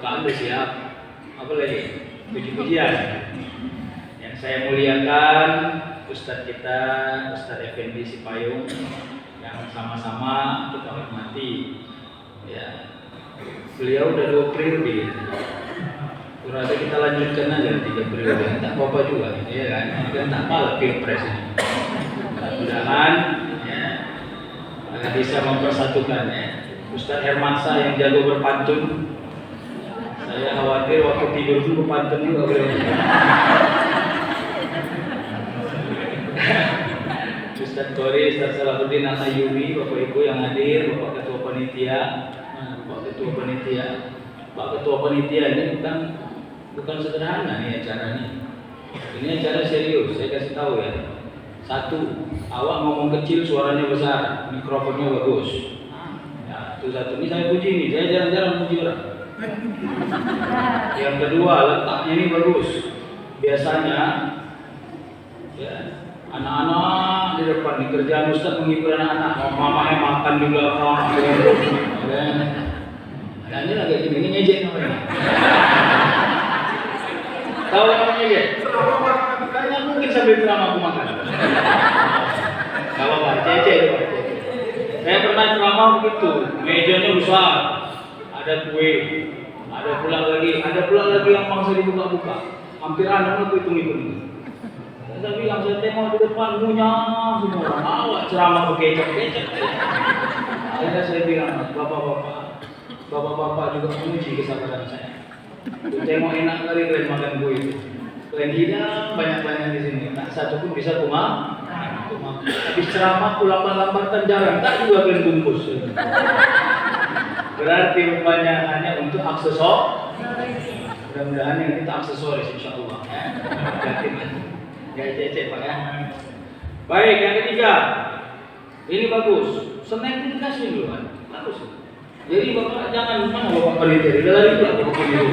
pembukaan udah siap. Apa lagi? Puji-pujian. Yang saya muliakan Ustadz kita, Ustadz Effendi Sipayung, yang sama-sama kita hormati. Ya, beliau udah 2 periode. Kurasa kita lanjutkan aja 3 periode. Tak apa-apa juga, ya kan? Kan tak apa pilpres ini. Mudah-mudahan ya, akan bisa mempersatukan ya. Ustadz Hermansyah yang jago berpantun. Saya khawatir waktu tidur dulu pantun juga beliau. Ustadz Kori, Ustadz Salahuddin Al-Ayyubi, Bapak Ibu yang hadir, Bapak Ketua Panitia, Pak Ketua Panitia ini bukan sederhana nih acara ini. Ini acara serius, saya kasih tahu ya. 1, awak ngomong kecil suaranya besar, mikrofonnya bagus. Ya, itu 1. Ini saya puji nih, saya jarang-jarang puji orang. Yang kedua, letaknya ini bagus. Biasanya ya, anak-anak di depan di kerjaan Ustaz menghibur anak-anak, mamanya makan di belakang. Dan ini lagi ini ngejek namanya. Tahu namanya ngejek? Karena mungkin sambil ceramah aku makan. Kalau Pak Cece. Saya pernah ceramah begitu, mejanya besar, ada kue, ada pula lagi yang bangsa dibuka-buka. Hampir anak aku hitung-hitung. Saya bilang, saya tengok di depan munyah semua orang. Awak ceramah bekecek-kecek. Akhirnya saya bilang, bapak-bapak juga menguji kesabaran saya. Tengok enak kali kalian makan kue itu. Kalian hidang banyak-banyak di sini. Tak satu pun bisa kumah. Habis ceramah lambat-lambatan jarang. Tak juga kalian bungkus. Berarti rupanya hanya untuk aksesoris. Mudah-mudahan yang kita aksesoris insyaAllah. Gak cecek Pak ya. Baik, yang ketiga. Ini bagus. Snack ini dikasih dulu kan. Bagus. Jadi Bapak jangan mana Bapak peneliti. Udah lari pula Bapak peneliti.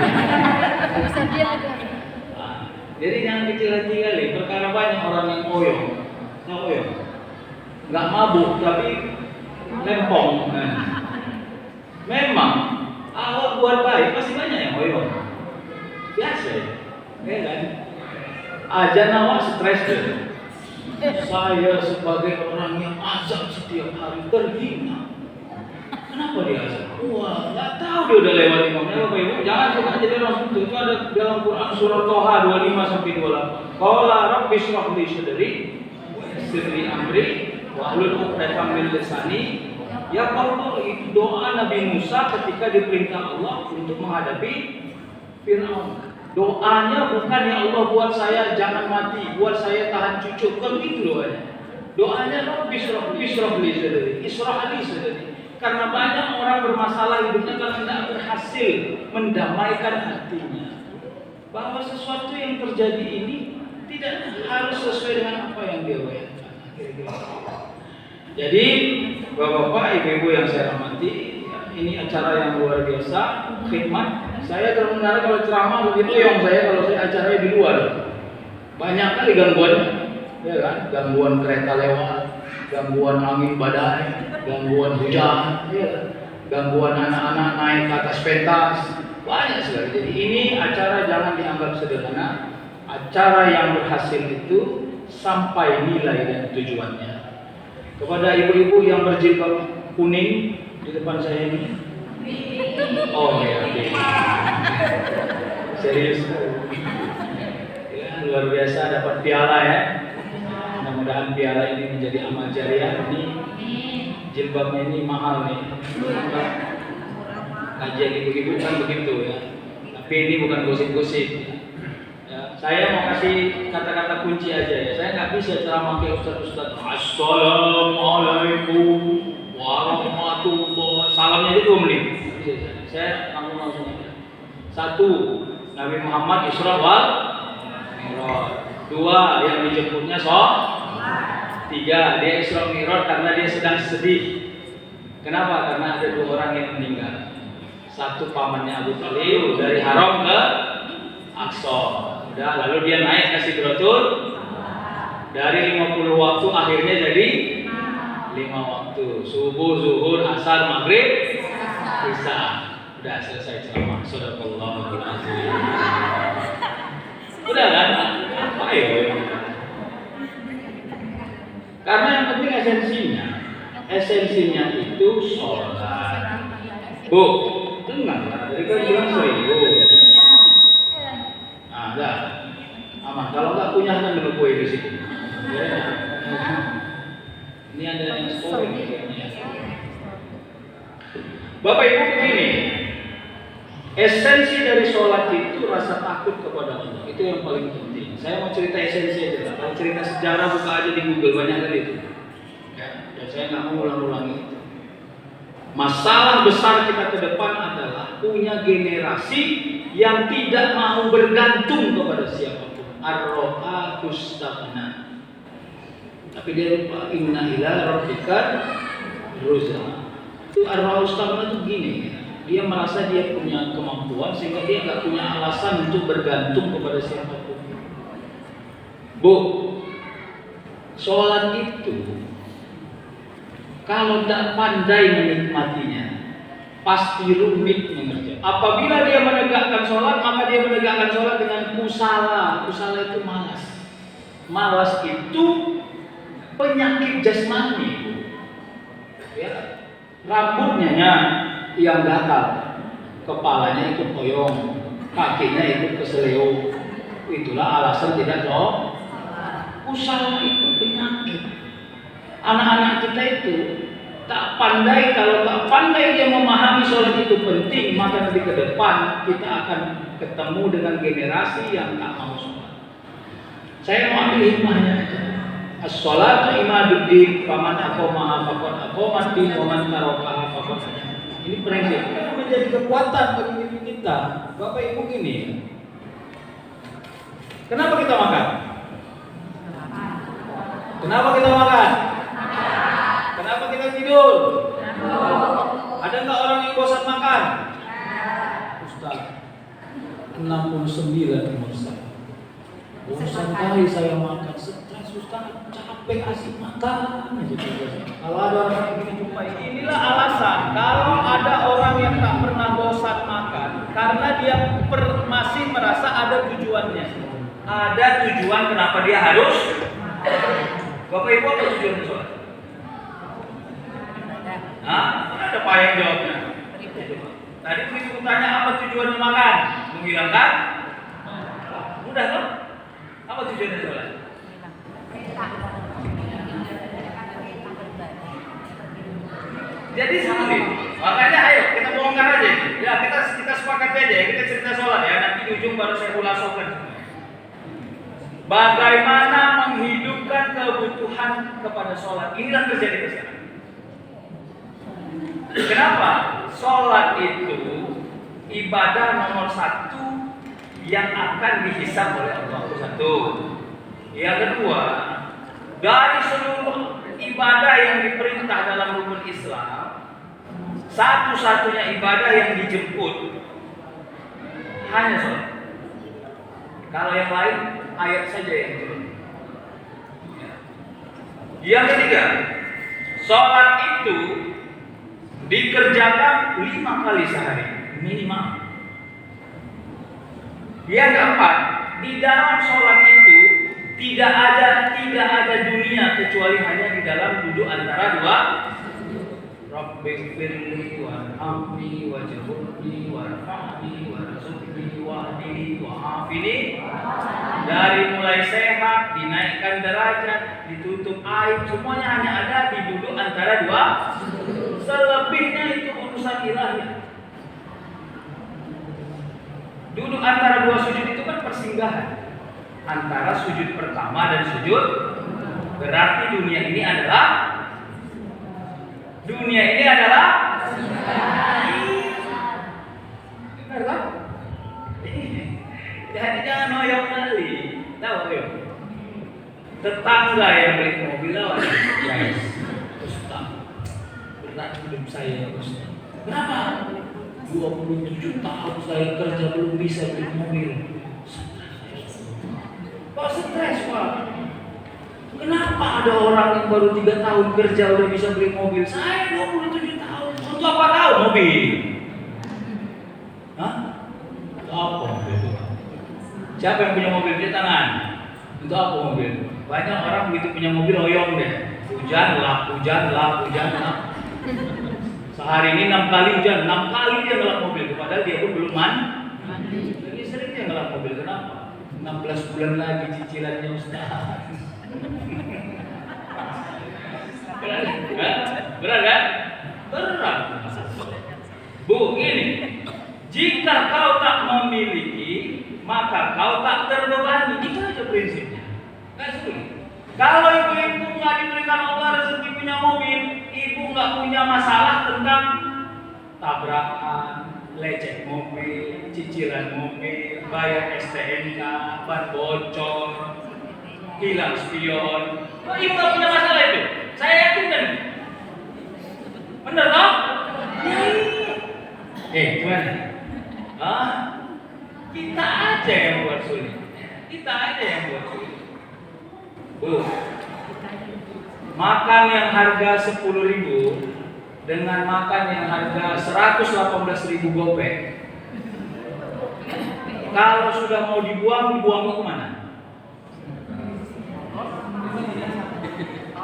Jadi jangan kecil hati kali. Perkara banyak orang yang oyong. Nggak mabuk tapi lempong. Memang awak buat baik pasti banyak yang oyong. Biasa ya kan? Azan awak stres deh. Saya sebagai orang yang azan setiap hari terhina. Kenapa dia azan? Wah, nggak tahu dia udah lewat imamnya. Bapak Ibu jangan suka jadi orang itu. Itu ada dalam Quran surah Toha 25 sampai 28. Qala rabbi shrah li sadri wa yassir li amri wa hlul 'uqdatam min lisani. Ya Allah, itu doa Nabi Musa ketika diperintah Allah untuk menghadapi Fir'aun. Doanya bukan ya Allah buat saya jangan mati, buat saya tahan cucu, bukan begitu doanya. Doanya Rabbi ishrah li sadri. Karena banyak orang bermasalah hidupnya karena tidak berhasil mendamaikan hatinya. Bahwa sesuatu yang terjadi ini tidak harus sesuai dengan apa yang dia bayangkan. Jadi Bapak-bapak, ibu-ibu yang saya hormati, ini acara yang luar biasa, khidmat. Saya termenara kalau ceramah begitu yang kalau saya acaranya di luar. Banyak kali gangguannya, ya kan? Gangguan kereta lewat, gangguan angin badai, gangguan hujan, ya kan? Gangguan anak-anak naik ke atas pentas, banyak sekali. Jadi ini acara jangan dianggap sederhana. Acara yang berhasil itu sampai nilai dan tujuannya. Kepada ibu-ibu yang berjilbab kuning di depan saya ini. Oh ya, serius. Ya, luar biasa dapat piala ya. Mudah-mudahan piala ini menjadi amal jariah. Ini jilbabnya ini mahal nih. Kajian ibu-ibu kan begitu ya. Tapi ini bukan gosip-gosip. Saya mau kasih kata-kata kunci aja ya. Saya nggak bisa ceramah kayak Ustaz. Assalamualaikum warahmatullahi. Salamnya itu 2 menit. Saya langsung aja. 1. Nabi Muhammad Isra wal Mi'raj. 2. Yang dijemputnya 3. Dia Isra Mi'raj karena dia sedang sedih. Kenapa? Karena ada 2 orang yang meninggal. 1 pamannya Abu Thalib dari Haram ke Aqsa. Lalu dia naik ke Sidratul. Dari 50 waktu akhirnya jadi 5 waktu. Subuh, zuhur, asar, maghrib, isya. Udah selesai ceramah. Shadaqallahul azim. Udah kan? Apa ya? Karena yang penting esensinya itu sholat. Bu, dengar, jadi kan bilang serius. Nah, aman. Kalau nggak punya kan dulu kue di situ. Ya. Ini ada yang scoring kayaknya. Bapak Ibu begini, esensi dari sholat itu rasa takut kepada Allah. Itu yang paling penting. Saya mau cerita esensi aja. Kalau cerita sejarah buka aja di Google, banyak kali itu. Ya, dan saya nggak mau ulang-ulangi itu. Masalah besar kita ke depan adalah punya generasi yang tidak mau bergantung kepada siapapun. Ar-ro'atus tabna. Tapi dia lupa inna ila rabbika ruzqa. Itu ar-ro'atus tabna itu gini. Dia merasa dia punya kemampuan sehingga dia nggak punya alasan untuk bergantung kepada siapapun. Bu, sholat itu kalau tidak pandai menikmatinya, pasti rumit mengerjakan. Apabila dia menegakkan sholat, maka dia menegakkan sholat dengan kusala. Kusala itu malas. Malas itu penyakit jasmani. Ya, rambutnya yang gatal, kepalanya ikut koyong, kakinya ikut keseleo. Itulah alasan tidak sholat. Kusala itu penyakit. Anak-anak kita itu tak pandai, kalau tak pandai dia memahami sholat itu penting, maka nanti ke depan kita akan ketemu dengan generasi yang tak mau sholat. Saya mau ambil hikmahnya aja. As-sholatu imaduddin, faman aqamaha faqad aqamaddin, wa man tarakaha faqad. Ini prinsip yang menjadi kekuatan bagi diri kita. Bapak Ibu gini. Kenapa kita makan? Kenapa kita makan? Kenapa kita tidur? Ada nggak orang yang bosan makan? Ustaz, 69 Ustaz. Bosan kali saya makan, stres Ustaz, capek asik makan. Kalau ada orang yang begini jumpa, inilah alasan. Kalau ada orang yang tak pernah bosan makan, karena dia masih merasa ada tujuannya. Ada tujuan kenapa dia harus. Bapak Ibu apa tujuan sholat? Ada Pak yang jawabnya. Tadi begitu tanya apa tujuannya makan? Menghilangkan? Mudah kan? Apa tujuannya sholat? Jadi sulit. Makanya ayo kita bongkar aja. Ya kita sepakat aja. Kita cerita sholat ya. Nanti di ujung baru saya ulasokan. Bagaimana menghidupkan kebutuhan kepada sholat? Inilah kerja kita sekarang. Kenapa? Sholat itu ibadah nomor 1 yang akan dihisab oleh Allah. Satu. Yang kedua, dari seluruh ibadah yang diperintah dalam rukun Islam, satu-satunya ibadah yang dijemput hanya sholat. Kalau yang lain ayat saja yang turun. Yang ketiga, sholat itu dikerjakan 5 kali sehari minimal. Yang keempat, di dalam sholat itu tidak ada dunia kecuali hanya di dalam duduk antara dua. Rabbighfirli warhamni wajburni warfa'ni warzuqni wahdini wa'afini. Dari mulai sehat, dinaikkan derajat, ditutup aib, semuanya hanya ada di duduk antara dua. Selebihnya itu urusan ilahi. Duduk antara dua sujud itu kan persinggahan antara sujud pertama dan sujud. Berarti dunia ini adalah benar kan? Jadi jangan noyong kali. Tahu ya? Tetangga yang beli mobil lawan. Guys, Ustaz, berat hidup saya Ustaz. Kenapa? 27 tahun saya kerja belum bisa beli mobil. Kok stres Pak? Kenapa ada orang yang baru 3 tahun kerja udah bisa beli mobil? Saya 27 tahun. Untuk apa tahu mobil? Hah? Untuk apa mobil itu? Siapa yang punya mobil di tangan? Untuk apa mobil? Banyak orang begitu punya mobil oyong deh. Hujan lap. Sehari ini 6 kali hujan, 6 kali dia ngelap mobil. Padahal dia pun belum mandi. Jadi sering dia ngelap mobil. Kenapa? 16 bulan lagi cicilannya Ustaz. Berat kan? Berat kan? Berat. Bu, ini. Jika kau tak memiliki, maka kau tak terbebani. Itu aja prinsipnya. Nggak sulit. Kalau ibu-ibu nggak diberikan Allah rezeki punya mobil, ibu nggak punya masalah tentang tabrakan, lecet mobil, cicilan mobil, bayar STNK, ban bocor, hilang spion. Ibu nggak punya masalah itu. Saya yakin kan? Bener toh? Gimana? Kita aja yang buat sulit. Kita aja yang buat sulit. Bu, makan yang harga 10.000 dengan makan yang harga 118.000 gopek. Kalau sudah mau dibuang ke mana?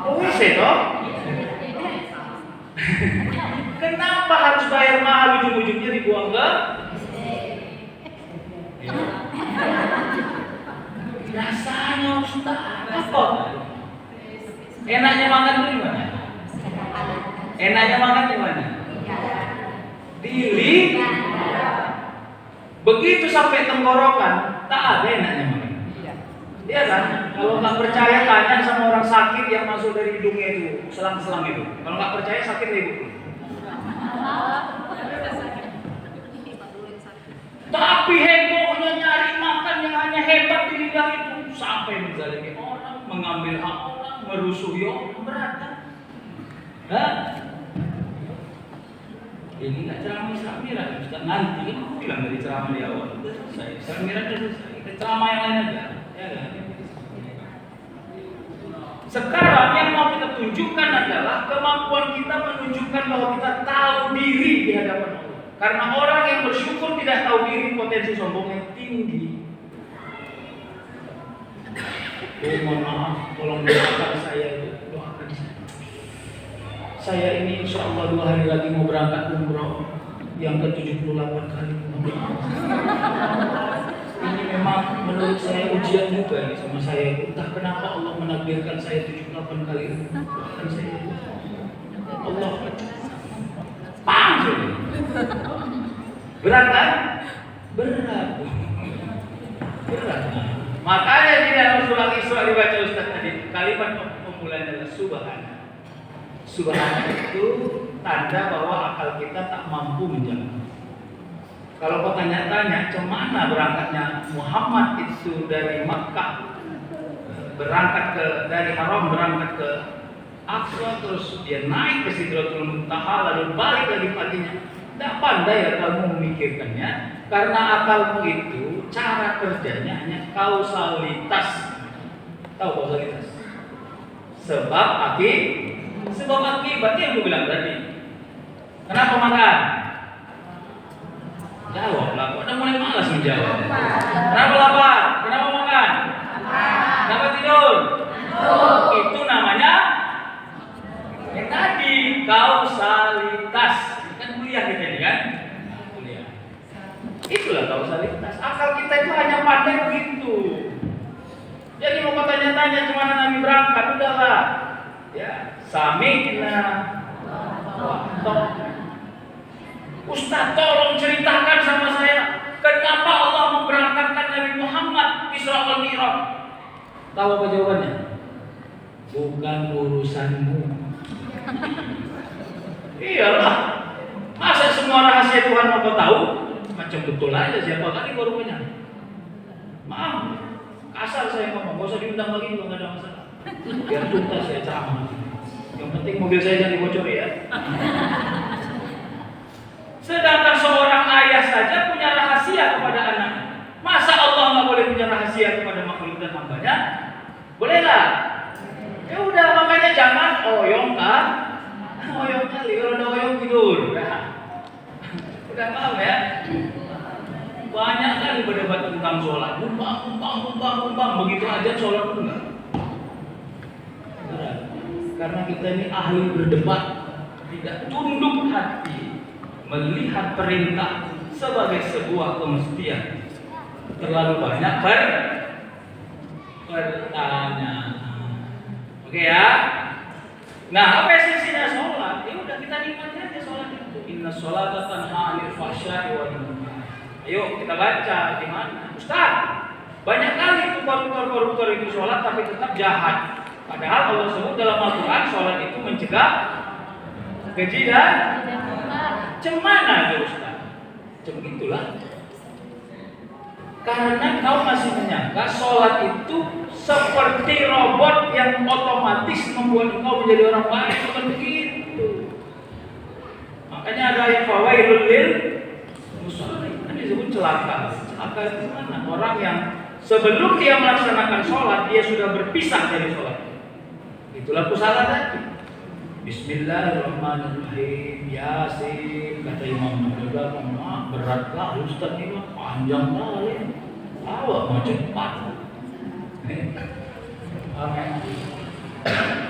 Oh, bisa toh? Kenapa harus bayar mahal ujung-ujungnya dibuang ke? Rasanya Ustaz, apa? Enaknya makan itu di mana? Enaknya makan di mana? Di lidah. Begitu sampai tenggorokan, tak ada enaknya makan. Iya kan? Kalau nggak percaya tanya sama orang sakit yang masuk dari hidungnya itu, selang-selang itu. Kalau nggak percaya sakit ibu. Tapi hebohnya nyari makan yang hanya hebat di lidah itu sampai menzalimi orang, mengambil hak orang, merusuhi orang, berat kan? Hah? Ini nggak ceramah Isra Miraj, Ustaz. Nanti kan aku bilang dari ceramah di awal sudah selesai. Isra Miraj sudah selesai. Kita ceramah yang lain aja, ya kan? Sekarang yang mau kita tunjukkan adalah kemampuan kita menunjukkan bahwa kita tahu diri di hadapan Allah. Karena orang yang bersyukur tidak tahu diri, potensi sombongnya tinggi. Mohon maaf, tolong doakan saya itu, doakan saya. Saya ini insya Allah 2 hari lagi mau berangkat umroh yang ke-78 kali. Ini memang menurut saya ujian juga nih sama saya. Entah kenapa Allah menakdirkan saya 78 kali umroh. Doakan saya. Allah panggil. Berat kan? Berat. Berat. Makanya di dalam surah Isra dibaca Ustaz tadi, kalimat pemulanya adalah subhana. Subhana itu tanda bahwa akal kita tak mampu menjawab. Kalau kau tanya-tanya, kemana berangkatnya Muhammad itu dari Makkah, dari Haram berangkat ke Aqsa, terus dia naik ke Sidratul Muntaha, lalu balik lagi paginya. Tidak pandai akalmu memikirkannya, karena akalmu itu cara kerjanya hanya kausalitas. Tahu kausalitas? Sebab akibat yang aku bilang tadi. Kenapa makan? Jawablah, kok udah mulai malas menjawab. Kenapa lapar? Kenapa makan? Kenapa tidur? Itu namanya yang tadi kausalitas. Kan kuliah kita ini kan? Kuliah. Itulah kausalitas. Akal kita itu hanya pandai begitu. Jadi mau tanya-tanya cuma Nabi berangkat, udahlah. Ya, sami'na wa Ustaz, tolong ceritakan sama saya, kenapa Allah memberangkatkan Nabi Muhammad Isra wal Mi'raj? Tahu apa jawabannya? Bukan urusanmu. Iyalah. Masa semua rahasia Tuhan mau kau tahu? Macam betul aja, siapa kali baru punya. Maaf, kasar saya ngomong, gak usah diundang lagi juga gak ada masalah. Biar tuntas saya ceramah. Yang penting mobil saya jangan dibocori ya. Sedangkan seorang ayah saja punya rahasia kepada anaknya. Masa Allah nggak boleh punya rahasia kepada makhluk dan hambanya? Bolehlah. Ya udah, makanya jangan oyong kan? Oyong kali, kalau udah oyong tidur. Udah paham ya? kali berdebat tentang sholat, bumbang, begitu aja sholat pun enggak. Karena kita ini ahli berdebat, tidak tunduk hati, melihat perintah sebagai sebuah kemestian. Terlalu banyak pertanyaan. Oke ya. Nah, apa esensinya sholat? Ya udah, kita nikmati aja sholat itu. Inna sholata tanha 'anil fahsya'i wal munkar. Ayo kita baca di mana? Ustaz, banyak kali itu koruptor itu sholat tapi tetap jahat. Padahal Allah sebut dalam Al-Quran sholat itu mencegah keji dan cemana ya Ustaz? Begitulah. Karena kau masih menyangka sholat itu seperti robot yang otomatis membuat kau menjadi orang baik, bukan begitu. Makanya ada yang fawailul lil musallin, kan disebut celaka. Celaka itu mana? Orang yang sebelum dia melaksanakan sholat dia sudah berpisah dari sholat. Itulah pusala tadi. Bismillahirrahmanirrahim. Yasin, kata Imam juga, beratlah Ustaz ini panjang kali. Awak mau cepat.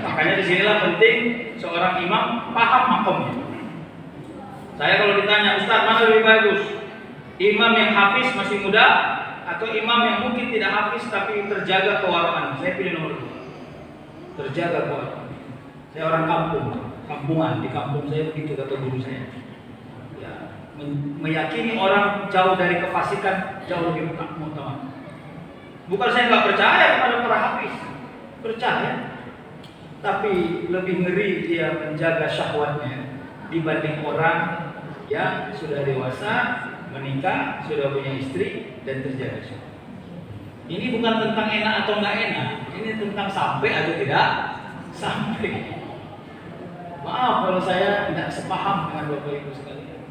Makanya disinilah penting seorang imam paham makomnya. Saya kalau ditanya, Ustaz mana lebih bagus? Imam yang hafiz masih muda atau imam yang mungkin tidak hafiz tapi terjaga kewaraan? Saya pilih nomor 2. Terjaga kewaraan. Saya orang kampungan, di kampung saya begitu kata guru saya. Ya, meyakini orang jauh dari kefasikan jauh lebih utama. Bukan saya nggak percaya kepada para hafiz, percaya, tapi lebih ngeri dia menjaga syahwatnya dibanding orang yang sudah dewasa, menikah, sudah punya istri dan terjaga syahwat. Ini bukan tentang enak atau nggak enak, ini tentang sampai atau tidak sampai. Maaf kalau saya tidak sepaham dengan Bapak Ibu sekalian.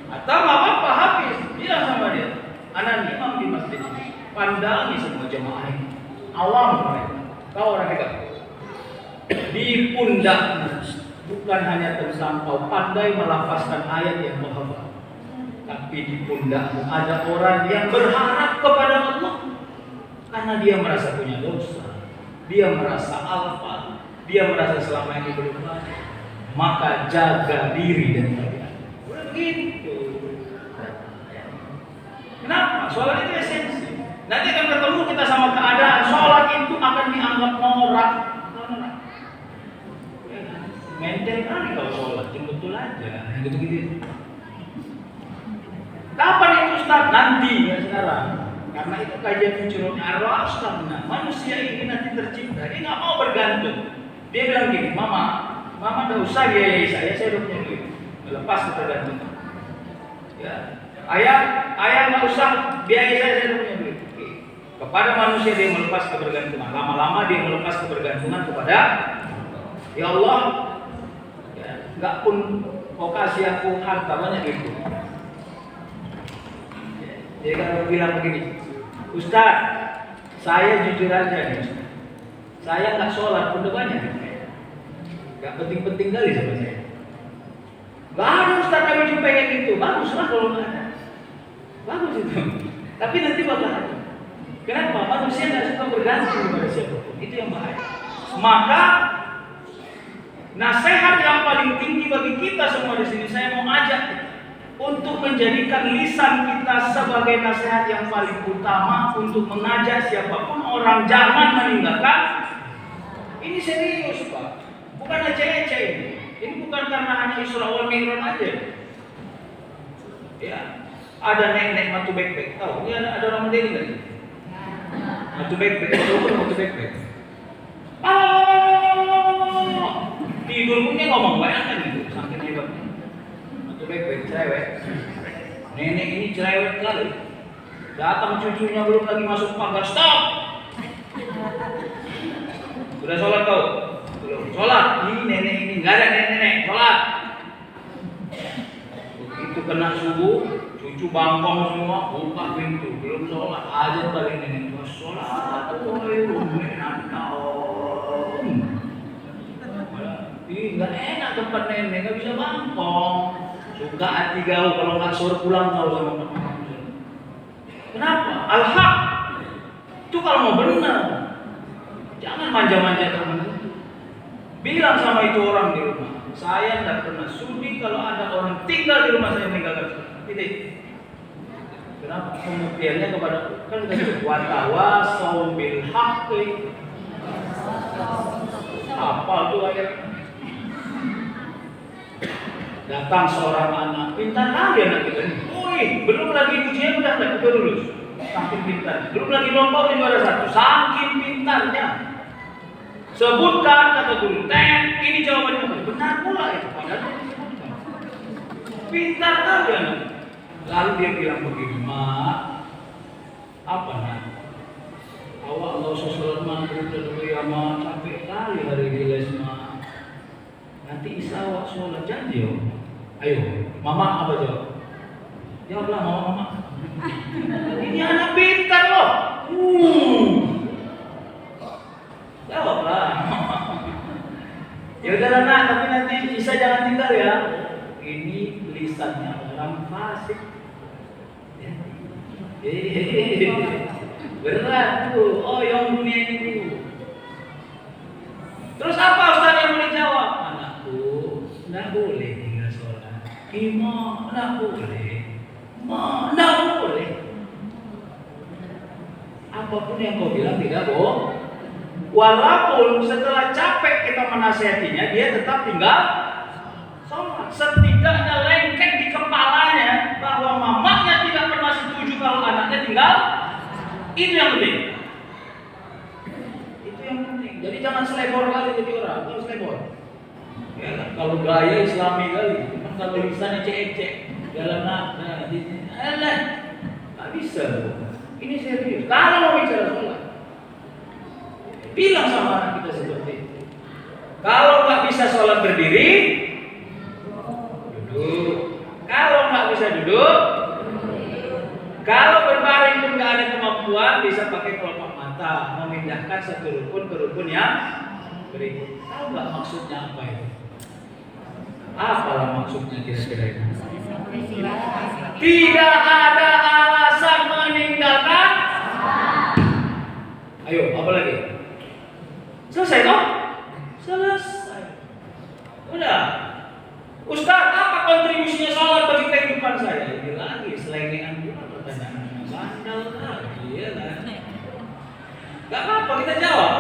Atau nggak apa-apa, hafiz, bilang sama dia, anak imam di masjid ini, pandangi semua jemaah ini, awam mereka, kau orang hebat. Di pundakmu bukan hanya tentang kau pandai melafazkan ayat yang kau hafal, tapi di pundakmu ada orang yang berharap kepada Allah karena dia merasa punya dosa, dia merasa alfa. Dia merasa selama ini belum baik, maka jaga diri dan tabiat. Udah begitu. Kenapa? Sholat itu esensi. Nanti akan ketemu kita sama keadaan sholat itu akan dianggap norak. Maintain kali kalau sholat, yang betul aja, yang gitu-gitu. Kapan itu Ustaz? Nanti, ya sekarang. Karena itu kajian futurnya arwah Ustaznya. Manusia ini nanti tercipta, dia nggak mau bergantung. Dia bilang gini, mama nggak usah biayai saya udah punya duit, lepas ketergantungan. Ya, ayah nggak usah biayai saya udah punya duit. Kepada manusia dia melepas ketergantungan, lama-lama dia melepas ketergantungan kepada ya Allah. Ya, nggak pun kau kasih aku harta banyak itu. Jadi kalau bilang begini, Ustaz, saya jujur aja nih, saya nggak sholat pun banyak. Gak penting-penting kali sama saya. Gak ada Ustaz kami jumpa kayak gitu. Baguslah kalau nggak ada. Bagus itu. Tapi nanti bakal ada. Kenapa? Manusia nggak suka bergantung kepada siapapun. Itu yang bahaya. Maka nasihat yang paling tinggi bagi kita semua di sini, saya mau ajak untuk menjadikan lisan kita sebagai nasihat yang paling utama untuk mengajak siapapun orang jangan meninggalkan. Ini serius Pak. Bukan eceh-eceh ini. Ini bukan karena hanya Isra wal Mi'raj aja. Ya, ada nenek matu backpack. Tahu? Ini ada orang Madeni nggak? Matu backpack. Tahu matu backpack? Tidur punya ngomong bayangkan gitu, saking hebatnya. Matu backpack cerewet. Nenek ini cerewet kali. Datang cucunya belum lagi masuk pagar, stop. Sudah sholat kau? Sholat, ini nenek ini, nggak ada nenek, sholat. Begitu kena subuh, cucu bangkong semua, buka pintu, belum sholat, aja balik nenek, sholat, Ih, nggak enak tempat nenek, nggak bisa bangkong. Suka hati kau kalau nggak sore pulang kau sama teman. Kenapa? Al-haq. Itu kalau mau benar. Jangan manja-manja teman. Bilang sama itu orang di rumah, saya tidak pernah sudi kalau ada orang tinggal di rumah saya meninggalkan sholat. Titik. Kenapa? Pembuktiannya kepada kan watawasau bil haqqi. Apa tuh ayat? Datang seorang anak, pintar kali anak kita ini. Belum lagi ujian udah lulus. Saking pintar. Belum lagi lomba udah juara 1. Saking pintarnya. Sebutkan kata guru, ini jawabannya. Benar pula itu. Padahal dia disebutkan. Pintar kali anak. Lalu dia bilang begini, "Mak, apa nak? Awak nggak usah sholat maghrib dulu ya mak, capek kali hari ini les mak. Nanti isya awak sholat janji yo. Ayo, mama apa jawab? Jawablah mama. Ini anak pintar loh. Jawablah. Ya udahlah nak, tapi nanti isya jangan tinggal ya. Ini lisannya orang fasik. Berat tuh, yang dunia itu. Terus apa Ustaz yang boleh jawab? Anakku, tidak boleh tinggal sholat. Ima, tidak boleh. Ma, tidak boleh. Apapun yang kau bilang tidak bohong. Walaupun setelah capek kita menasihatinya, dia tetap tinggal sholat. Setidaknya lengket di kepalanya bahwa mamanya tidak pernah setuju kalau anaknya tinggal. Itu yang penting. Itu yang penting. Jadi jangan selebor kali jadi orang. Kalau selebor, ya, kalau gaya Islami kali. Cuman kalau lisannya cek-cek, jalan nggak bisa. Ini serius. Kalau mau bicara sholat, bilang sama anak kita seperti itu. Kalau nggak bisa sholat berdiri, duduk. Kalau nggak bisa duduk, kalau berbaring pun nggak ada kemampuan, bisa pakai kelopak mata, memindahkan satu rukun ke rukun yang berikut. Tahu nggak maksudnya apa itu? Apalah maksudnya kira-kira itu? Tidak ada alasan meninggalkan. Ayo, apa lagi? Selesai toh? Selesai. Udah. Ustaz, apa kontribusinya sholat bagi kehidupan saya? Ini lagi selengean juga pertanyaan. Bandel lagi, ya kan? Gak apa-apa, kita jawab.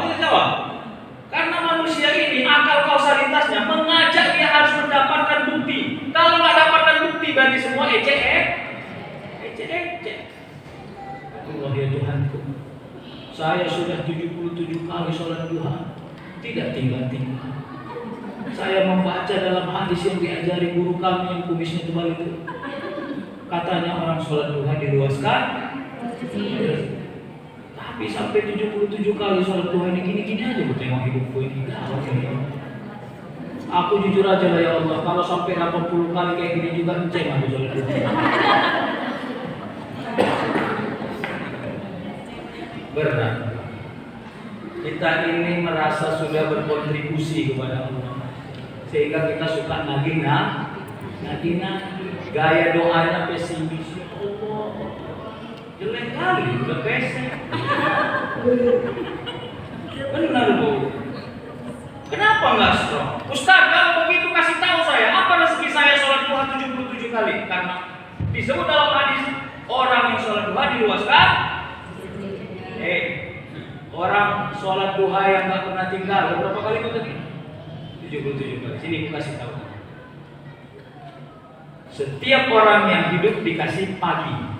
Karena manusia ini akal kausalitasnya mengajak dia harus mendapatkan bukti. Kalau nggak dapatkan bukti bagi semua ecek. Allah ya Tuhanku, saya sudah 77 kali sholat duha, tidak tinggal-tinggal. Saya membaca dalam hadis yang diajari guru kami yang kumisnya tebal itu. Katanya orang sholat duha diluaskan. Tapi sampai 77 kali sholat duha ini gini-gini aja gue tengok hidupku ini. Aku jujur aja lah ya Allah, kalau sampai 80 kali kayak gini juga enceng aku sholat duha. Berat. Kita ini merasa sudah berkontribusi kepada Allah, sehingga kita suka nagih, gaya doanya pesimis. Ya Allah, jelek kali, udah pesek. Benar Bu. Kenapa nggak strong? Ustaz, kalau begitu kasih tahu saya, apa rezeki saya sholat duha 77 kali? Karena disebut dalam hadis, orang yang sholat duha diluaskan. Orang sholat duha yang nggak pernah tinggal, berapa kali kau tadi? 77 kali. Sini aku kasih tahu. Setiap orang yang hidup dikasih pagi,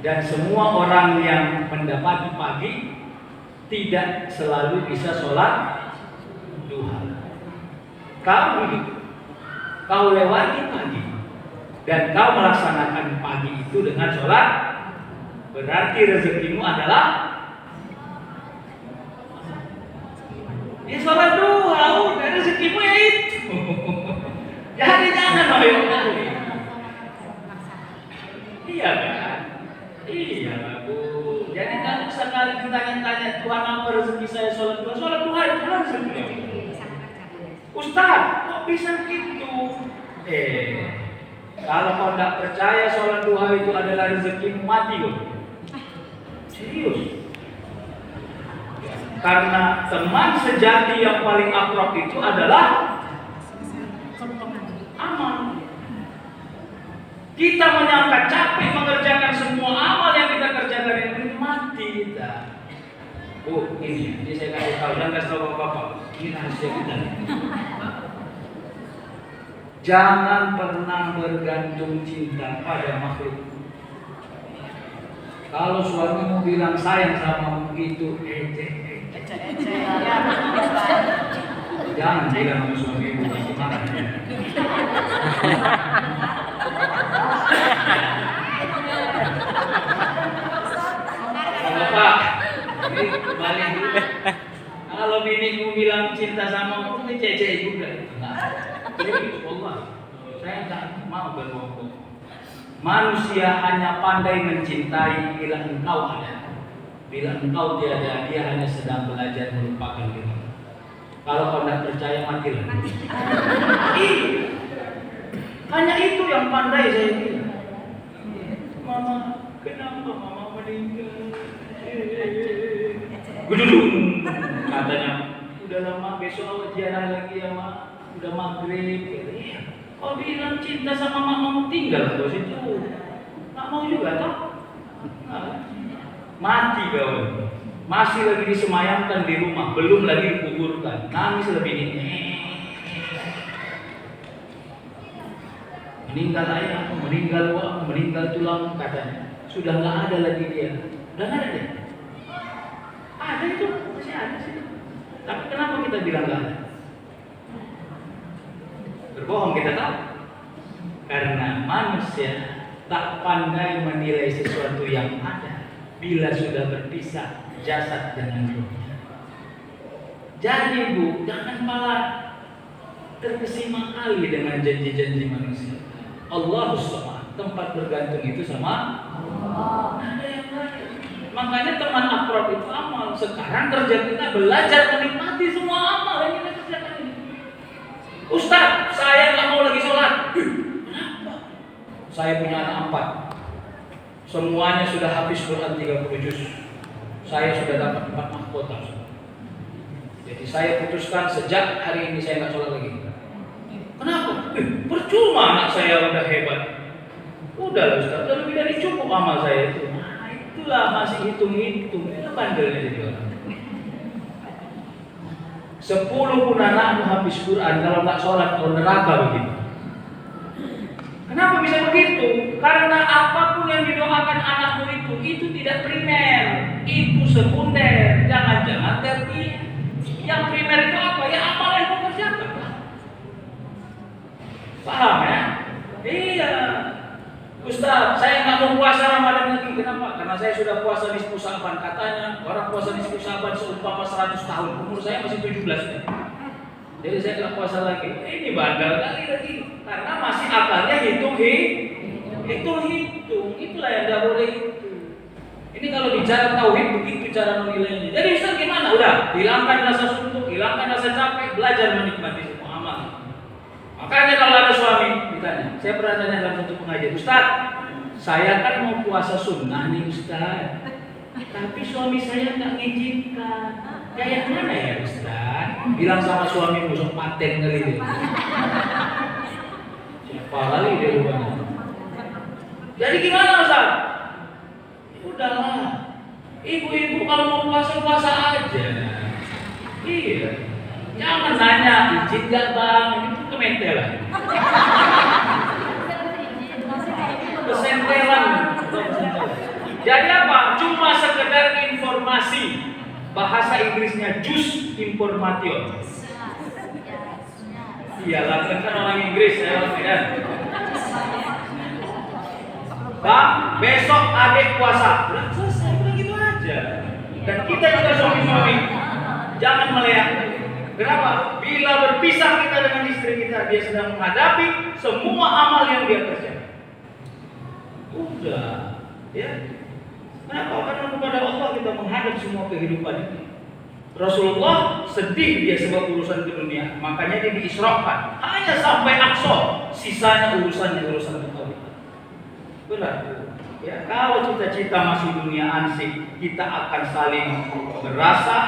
dan semua orang yang mendapati pagi tidak selalu bisa sholat duha. Kau hidup, kau lewati pagi, dan kau melaksanakan pagi itu dengan sholat, berarti rezekimu adalah ya sholat duha. Udah rezekimu ya itu. Jadi jangan loyo kali. Iya kan? Iya Bu. Jadi nggak usah kali tanya-tanya Tuhan apa rezeki saya sholat duha. Sholat duha itu kan rezeki. Ustaz, kok bisa gitu? Kalau kau tidak percaya sholat duha itu adalah rezeki, mati loh. Serius. Karena teman sejati yang paling akrab itu adalah amal. Kita menyangka capek mengerjakan semua amal yang kita kerjakan ini, mati kita. Oh ini saya kasih tahu, jangan kasih tahu bapak. Ini rahasia kita. Jangan pernah bergantung cinta pada makhluk. Kalau suamimu bilang sayang sama itu jangan bilang sama suamimu gimana. Bapak, ini kembali dulu. Kalau biniku bilang cinta sama kamu, ini cece juga. Jadi Allah, saya tak mau berbohong. Manusia hanya pandai mencintai bila engkau ada. Bila engkau tiada, dia hanya sedang belajar melupakan diri. Kalau kau tidak percaya, matilah. Hanya itu yang pandai saya bilang. Mama, kenapa mama meninggal? Gududung, katanya. Udah lama, besok awak ziarah lagi ya mak. Udah maghrib, iya. Kau bilang cinta sama mamamu, tinggal bos itu. Nggak mau juga toh? Mati kau. Masih lagi disemayamkan di rumah, belum lagi dikuburkan. Nangis lebih ini. Meninggal ayah, meninggal uang, meninggal tulang katanya. Sudah nggak ada lagi dia. Udah nggak ada dia. Ada itu, masih ada sih. Tapi kenapa kita bilang nggak ada? Berbohong kita tahu. Karena manusia tak pandai menilai sesuatu yang ada bila sudah berpisah jasad dengan ruhnya. Jadi Bu, jangan malah terkesima kali dengan janji-janji manusia. Allah SWT, tempat bergantung itu sama Allah. Ada yang lain. Makanya teman akrab itu amal. Sekarang kerja kita belajar menikmati semua amal yang kita kerjakan ini. Ustaz, saya nggak mau lagi sholat. Kenapa? Saya punya anak 4. Semuanya sudah habis Quran 30 juz. Saya sudah dapat 4 mahkota. Jadi saya putuskan sejak hari ini saya nggak sholat lagi. Kenapa? Percuma anak saya udah hebat. Udah Ustaz, lebih dari cukup amal saya itu. Nah, itulah masih hitung-hitung. Itu bandelnya jadi orang. 10 pun anakmu habis Quran, kalau nggak sholat kalau neraka begitu. Kenapa bisa begitu? Karena apapun yang didoakan anakmu itu tidak primer, itu sekunder. Jangan-jangan tertiar. Yang primer itu apa? Ya amal yang kau kerjakan. Paham ya? Iya. Ustaz, saya nggak mau puasa Ramadan lagi. Kenapa? Karena saya sudah puasa nisfu Sa'ban. Katanya orang puasa nisfu Sa'ban seumpama 100 tahun. Umur saya masih 17 ya. Jadi saya nggak puasa lagi. Ini bandel kali lagi. Karena masih akalnya hitung. Itulah yang nggak boleh itu. Ini kalau bicara tauhid begitu cara menilainya. Jadi Ustaz gimana? Udah, hilangkan rasa suntuk, hilangkan rasa capek, belajar menikmati semua amal. Makanya kalau ada suami ditanya, saya pernah tanya dalam satu pengajian, Ustaz, saya kan mau puasa sunnah nih Ustaz, tapi suami saya nggak ngizinkan. Kayak mana ya Ustaz? Bilang sama suami musuh paten kali dia. Siapa kali dia rupanya? Jadi gimana Ustaz? Udahlah, ibu-ibu kalau mau puasa aja. Iya. Jangan nanya, izin gak bang? Itu kementelan. Kesentelan. Jadi apa? Cuma sekedar informasi. Bahasa Inggrisnya jus information. Iyalah, kan orang Inggris ya. Bang, besok adik puasa. Udah selesai, udah gitu aja. Dan kita juga suami-suami jangan melihat. Kenapa? Bila berpisah kita dengan istri kita, dia sedang menghadapi semua amal yang dia kerjakan. Udah, ya. Kenapa? Karena kepada Allah kita menghadap semua kehidupan ini. Rasulullah sedih dia sebab urusan ke dunia, makanya dia diisrakan hanya sampai Aqsa, sisanya urusan tauhid. Berat. Ya, kalau cita-cita masih dunia ansih, kita akan saling merasa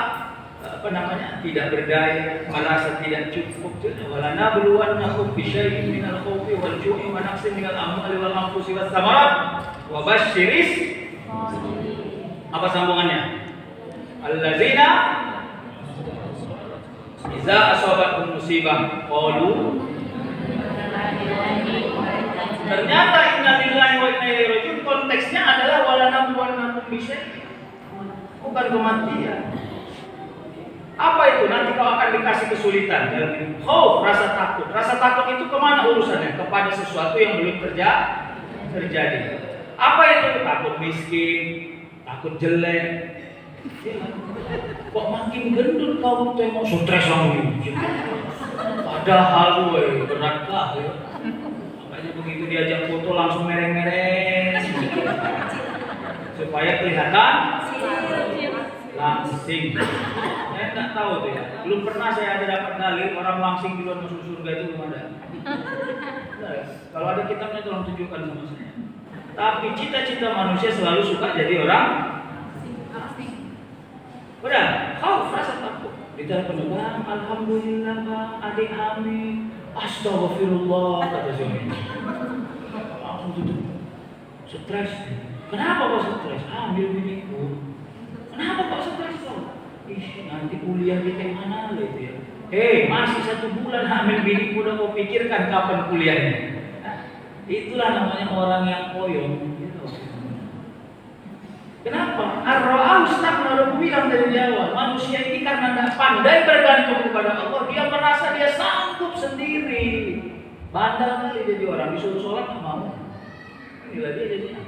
tidak berdaya, merasa tidak cukup. Wala nabluwannakum bisyai'in minal khawfi wal ju'i wa naqsin minal amwali wal anfusi was thamarat wa basyiris. Apa sambungannya? Allazina iza asabathum musibah qalu, ternyata innalillahi wa inna ilaihi raji'un konteksnya adalah wala nabluwannakum bisyai'in, bukan kematian. Apa itu? Nanti kau akan dikasih kesulitan dalam hidup. Khauf, rasa takut. Rasa takut itu kemana urusannya? Kepada sesuatu yang belum terjadi. Apa itu? Takut miskin, takut jelek. Kok makin gendut kau tengok stres sama ini. Padahal beratkah ya. Makanya begitu diajak foto langsung mereng-mereng. Supaya kelihatan langsing. Saya tidak tahu tuh ya. Belum pernah saya ada dapat dalil orang langsing di luar masuk surga itu belum ada. Kalau ada kitabnya tolong tunjukkan sama saya. Tapi cita-cita manusia selalu suka jadi orang langsing. Udah, khauf, rasa takut. Di telepon Bang, alhamdulillah Bang, adik hamil. Astagfirullah kata suami. Langsung tutup. Stres. Kenapa kok stres? Hamil biniku. Kenapa kok stres kok? Nanti kuliah kita yang mana itu ya? Masih 1 bulan hamil bini, udah kau pikirkan kapan kuliahnya? Itulah namanya orang yang koyong. Kenapa? Ar-ra'au staghna, bilang dari awal. Manusia ini karena tidak pandai bergantung kepada Allah, dia merasa dia sanggup sendiri. Bandel kali jadi orang, disuruh sholat nggak mau. Inilah dia jadinya.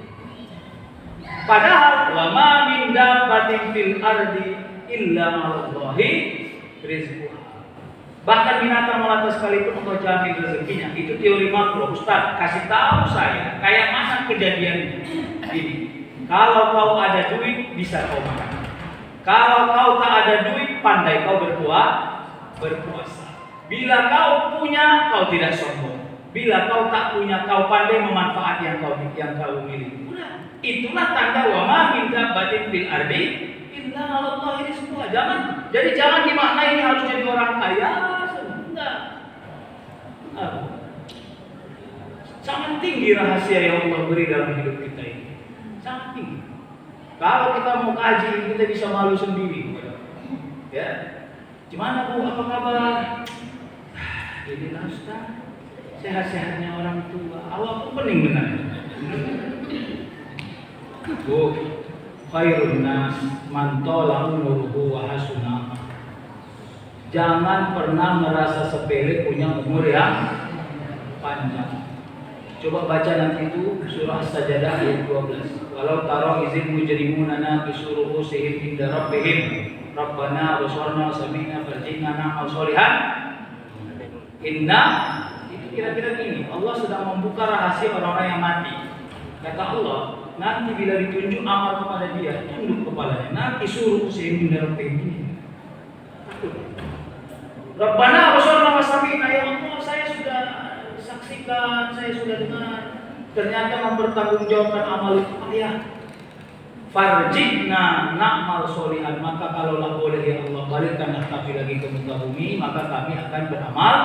Padahal wa ma min dabbatin fil ardi illa ma'allahi rizquha. Bahkan binatang melata sekalipun Allah jamin rezekinya. Itu teori makro. Ustaz, kasih tahu saya kayak mana kejadian ini. Kalau kau ada duit bisa kau makan. Kalau kau tak ada duit, pandai kau berpuasa. Bila kau punya, kau tidak sombong. Bila kau tak punya, kau pandai memanfaatkan yang kau miliki. Itulah tanda wa ma min dabbatin fil ardi illa 'alallahi rizquha. Jangan dimaknai ini harus jadi orang kaya. Enggak. Sangat tinggi rahasia yang Allah beri dalam hidup kita ini. Sangat tinggi. Kalau kita mau kaji, kita bisa malu sendiri. Ya. Gimana Bu? Apa kabar? Jadi Ustaz, sehat-sehatnya orang tua. Awak pun pening benar. Bu, khairun nas man tala umruhu wa hasuna. Jangan pernah merasa sepele punya umur yang panjang. Coba baca nanti itu surah As-Sajdah ayat 12. Walau tara izin mujrimuna naqisu ru'usihim inda rabbihim rabbana absarna sami'na farji'na na'mal sholihan. Inna, itu kira-kira gini, Allah sedang membuka rahasia orang-orang yang mati. Kata Allah, nanti bila ditunjuk amal kepada dia, tunduk kepalanya. Nanti suruh usahin dalam tinggi. Takut. Rabbana absarna sami'na, ya Allah, saya sudah saksikan, saya sudah dengar. Ternyata mempertanggungjawabkan amal itu ayah. Farjina na'mal sholihan, maka kalaulah boleh ya Allah balikkanlah kami lagi ke muka bumi, maka kami akan beramal.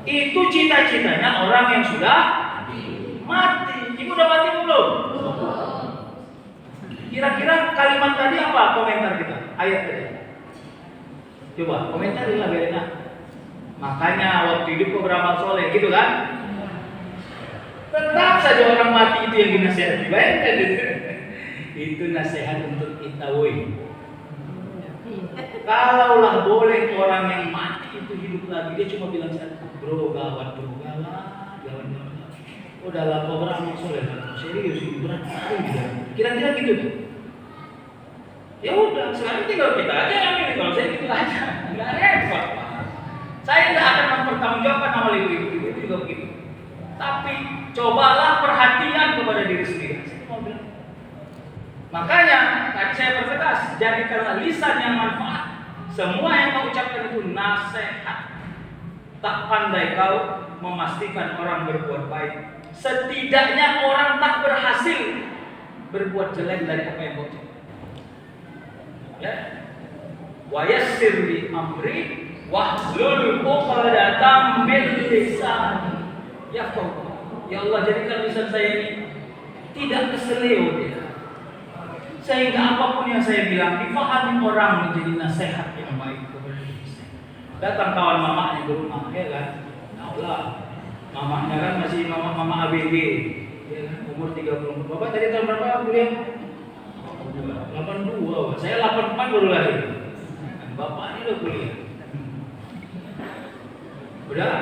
Itu cita-citanya orang yang sudah mati. Ibu udah mati belum? Kira-kira kalimat tadi apa komentar kita? Ayat tadi. Coba komentar lah biar enak. Makanya waktu hidup kau beramal soleh, gitu kan? Tetap saja orang mati itu yang dinasihati. Bayangkan itu. Itu nasihat untuk kita, woi. Kalaulah boleh orang yang mati itu hidup lagi, dia cuma bilang satu, bro, gawat. Udahlah kau beramal soleh, serius ini berat. Kira-kira gitu tuh. Ya udah, sekarang tinggal kita aja yang ini. Kalau saya gitu aja, nggak repot. Saya tidak akan mempertanggungjawabkan amal itu juga begitu. Tapi cobalah perhatian kepada diri sendiri. Makanya tadi saya pertegas, jadikanlah lisan yang manfaat. Semua yang kau ucapkan itu nasihat. Tak pandai kau memastikan orang berbuat baik. Setidaknya orang tak berhasil berbuat jelek dari apa yang kau ucapkan. Ya. Wa yassir li amri wahlul 'uqdatam min lisani. Ya Allah, jadikan lisan saya ini tidak keseleo dia. Sehingga apapun yang saya bilang dipahami orang menjadi nasihat yang baik kepada diri saya. Datang kawan mamanya ke rumah, ya kan? Nah, Allah, mamanya kan masih mama ABG, ya kan? Umur 30. Bapak tadi tahun berapa kuliah? 82. Saya 84 baru lahir. Bapak ini udah kuliah. Udah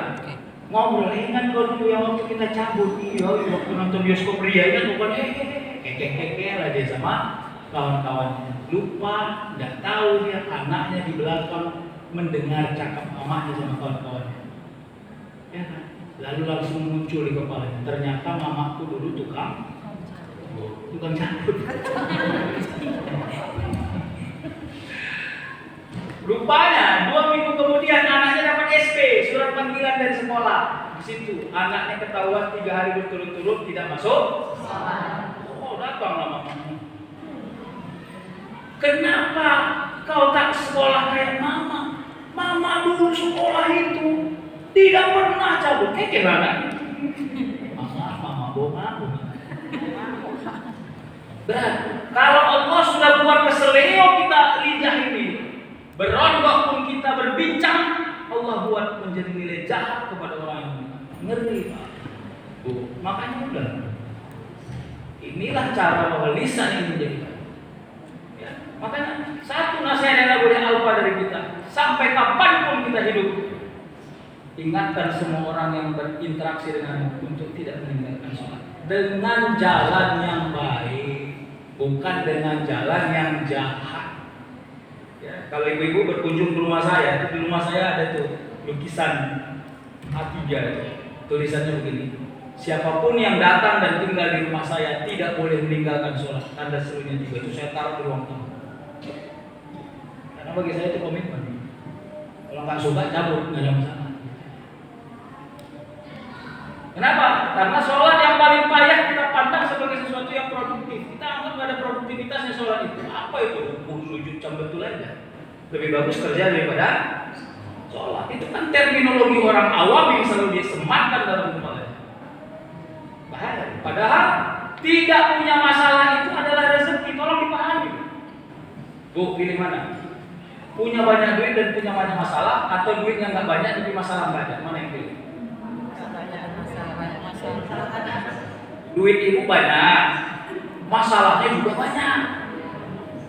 ngobrol, ingat kau dulu yang waktu kita cabut, iya, waktu nonton bioskop Ria, ingat bukan keke aja sama kawan-kawan. Lupa, nggak tahu dia anaknya di belakang mendengar cakap mamanya sama kawan-kawannya. Ya kan? Lalu langsung muncul di kepalanya. Ternyata mamaku dulu tukang cabut. Rupanya 2 minggu kemudian anaknya dapat SP, surat panggilan dari sekolah. Di situ anaknya ketahuan 3 hari berturut-turut tidak masuk sekolah. Oh, datanglah mamanya. Kenapa kau tak sekolah kayak mama? Mama dulu sekolah itu tidak pernah cabut. Kayak gimana? Mama bohong aku. Berat. Kalau Allah sudah buat keseleo kita lidah ini, berondok pun kita berbincang, Allah buat menjadi nilai jahat kepada orang yang ngeri. Makanya udah. Inilah cara bahwa lisan ini menjadi. Ya, makanya satu nasihat yang tidak boleh lupa dari kita. Sampai kapanpun kita hidup, ingatkan semua orang yang berinteraksi denganmu untuk tidak meninggalkan sholat dengan jalan yang baik, bukan dengan jalan yang jahat. Ya, kalau ibu-ibu berkunjung ke rumah saya, di rumah saya ada tuh lukisan A3, tulisannya begini: siapapun yang datang dan tinggal di rumah saya tidak boleh meninggalkan sholat. Tanda serunya 3 itu saya taruh di ruang tamu. Karena bagi saya itu komitmen. Kalau nggak suka cabut, nggak ada masalah. Kenapa? Karena sholat yang paling payah kita pandang sebagai sesuatu yang produktif. Kita anggap nggak ada produktivitasnya sholat itu. Apa itu? Sujud jam betul aja. Lebih bagus kerja daripada sholat. Itu kan terminologi orang awam yang selalu dia sematkan dalam kepalanya. Bahaya. Padahal tidak punya masalah itu adalah rezeki. Tolong dipahami. Bu, pilih mana? Punya banyak duit dan punya banyak masalah, atau duit yang nggak banyak tapi masalah nggak ada? Mana yang pilih? Duit itu banyak, masalahnya juga banyak.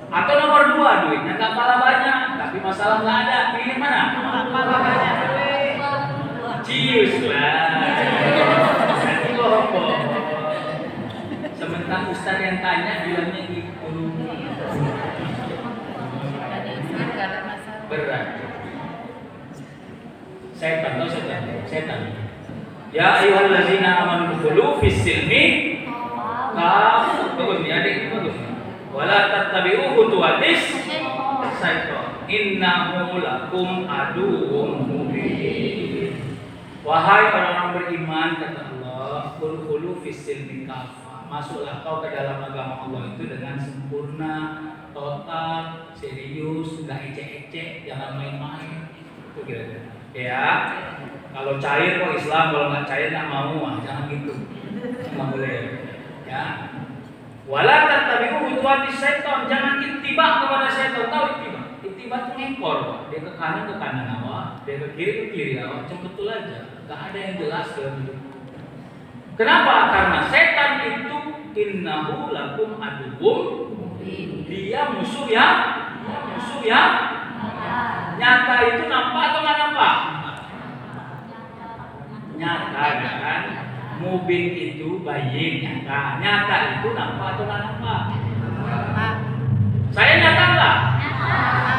Atau nomor 2, duitnya nggak kalah banyak, tapi masalah nggak ada. Pilih mana? Kalah banyak duit. Cius lah. Nanti bohong. Sementara Ustaz yang tanya bilangnya gitu. Berat. Setan. Ya ayyuhallazina amanu khulu fis silmi bagus nih adik, bagus. Wala tattabi'u khutuwatis syaitan innahu lakum aduwwum mubin. Wahai orang-orang beriman, kata Allah, khulu fis silmi kafah. Masuklah kau ke dalam agama Allah itu dengan sempurna, total, serius, nggak ecek-ecek, jangan main-main. Itu kira-kira. Ya, kalau cair kok Islam, kalau nggak cair nggak mau, jangan gitu, nggak boleh. Ya, wala tattabi'u khutuwatis syaitan, jangan ittiba kepada syaitan. Tahu ittiba? Ittiba itu ngekor, dia ke kanan awak, dia ke kiri awak, betul aja, nggak ada yang jelas dalam hidup. Kenapa? Karena setan itu innahu lakum aduwwum, dia musuh yang nyata. Itu nampak atau nggak nampak? Nyata kan? Mubin itu bayin, nyata itu nampak atau nggak nampak? Saya nyata nggak?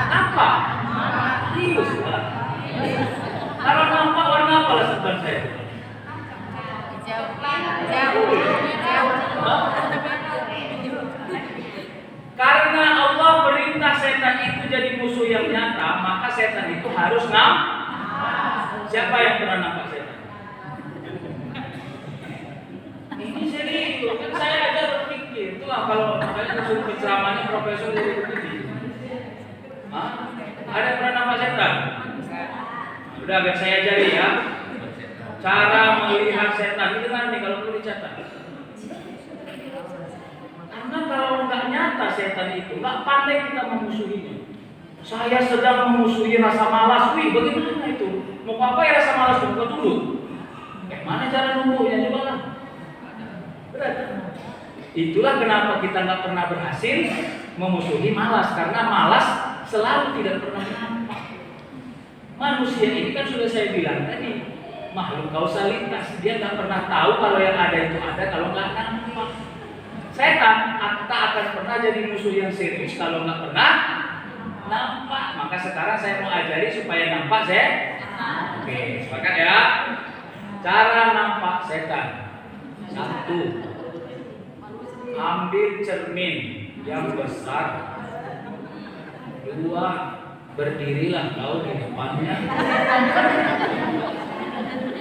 Nampak? Serius lah. Kalau nampak warna apa lah sebenarnya saya? Karena Allah perintah setan itu jadi musuh yang nyata, maka setan itu harus Siapa yang pernah nampak setan? Ini serius, kan saya aja berpikir. Itulah kalau makanya disuruh penceramahnya profesor jadi begini. Ada yang pernah nampak setan? Udah biar saya ajari ya. Cara melihat setan itu kan nih kalau perlu dicatat. Karena kalau nggak nyata setan itu, nggak pandai kita memusuhinya. Saya sedang memusuhi rasa malas, bagaimana itu? Mau apa ya rasa malas itu? Buka dulu. Mana cara nunggunya? Coba lah. Berat. Itulah kenapa kita nggak pernah berhasil memusuhi malas, karena malas selalu tidak pernah nampak. Manusia ini kan sudah saya bilang tadi, makhluk kausalitas, dia nggak pernah tahu kalau yang ada itu ada kalau nggak nampak. Setan tak akan pernah jadi musuh yang serius kalau nggak pernah nampak. Maka sekarang saya mau ajari supaya nampak Oke, sepakat ya? Cara nampak setan. 1. Ambil cermin yang besar. 2. Berdirilah kau di depannya.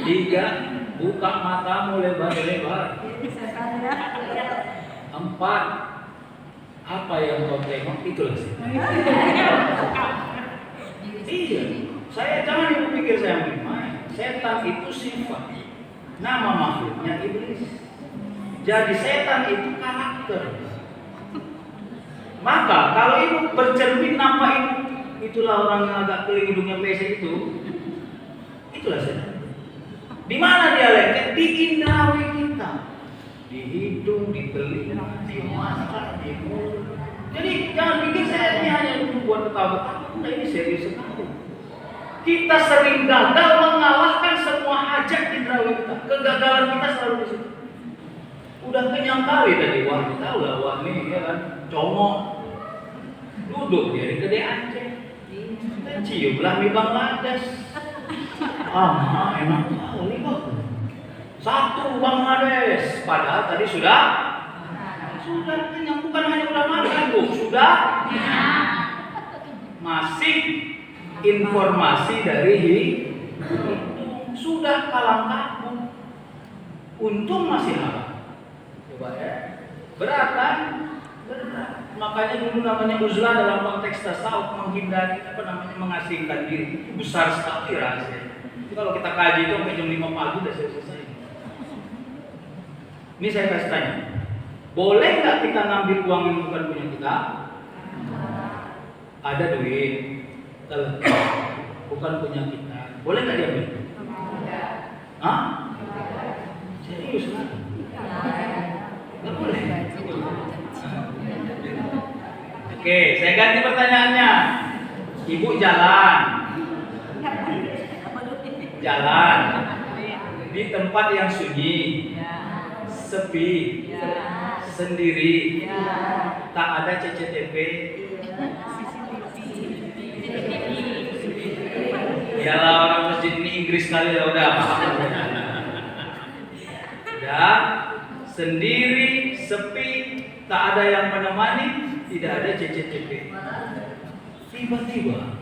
3. Buka matamu lebar-lebar. 4. Apa yang kau tengok itulah setan. Iya, saya jangan berpikir saya main. Setan itu sifat, nama makhluknya iblis. Jadi setan itu karakter. Maka kalau ibu bercermin nampak ibu, itulah orang yang agak keling hidungnya pesek itu, itulah setan. Di mana dia lengket? Di indrawi kita, di hidung, di telinga, di mata, di mulut. Jadi jangan pikir saya ini hanya untuk buat ketawa-ketawa. Ini serius sekali. Kita sering gagal mengalahkan semua hajat indrawi kita. Kegagalan kita selalu di situ. Udah kenyang kali tadi, wah kita udah wah nih ya kan, congok, duduk dia di Gede Aceh, ciumlah mie Bangladesh. Enak kali kok. 1 Bangladesh, padahal tadi sudah kenyang, bukan hanya udah makan bu, sudah masih informasi dari sudah kalang kabut, untung masih halal. Coba ya, berat kan? Berat. Makanya dulu namanya uzlah dalam konteks tasawuf, menghindari mengasingkan diri. Itu besar sekali rahasia. Jadi kalau kita kaji itu sampai jam 5 pagi udah selesai. Ini saya kasih tanya, boleh nggak kita ngambil uang yang bukan punya kita? Ada duit, bukan punya kita, boleh nggak diambil? Serius kan? Nggak boleh. Oke, saya ganti pertanyaannya. Ibu jalan di tempat yang sunyi, sepi, sendiri, tak ada CCTV. Yalah, orang masjid ini Inggris kali ya udah. Udah, sendiri, sepi, tak ada yang menemani, tidak ada CCTV. Tiba-tiba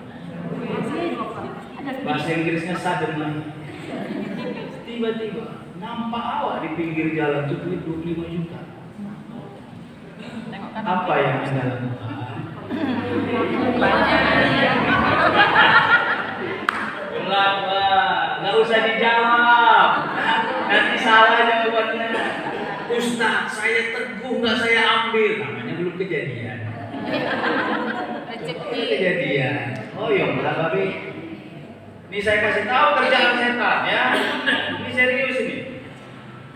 bahasa Inggrisnya sudden lagi. Tiba-tiba nampak awak di pinggir jalan itu duit 25 juta. Apa yang Anda lakukan? Nggak usah dijawab. Nanti salah jawabannya. Ustaz, saya teguh nggak saya ambil. Namanya belum kejadian. Oh iya, babi. Ini saya kasih tahu kerjaan setan ya. Ini serius ini.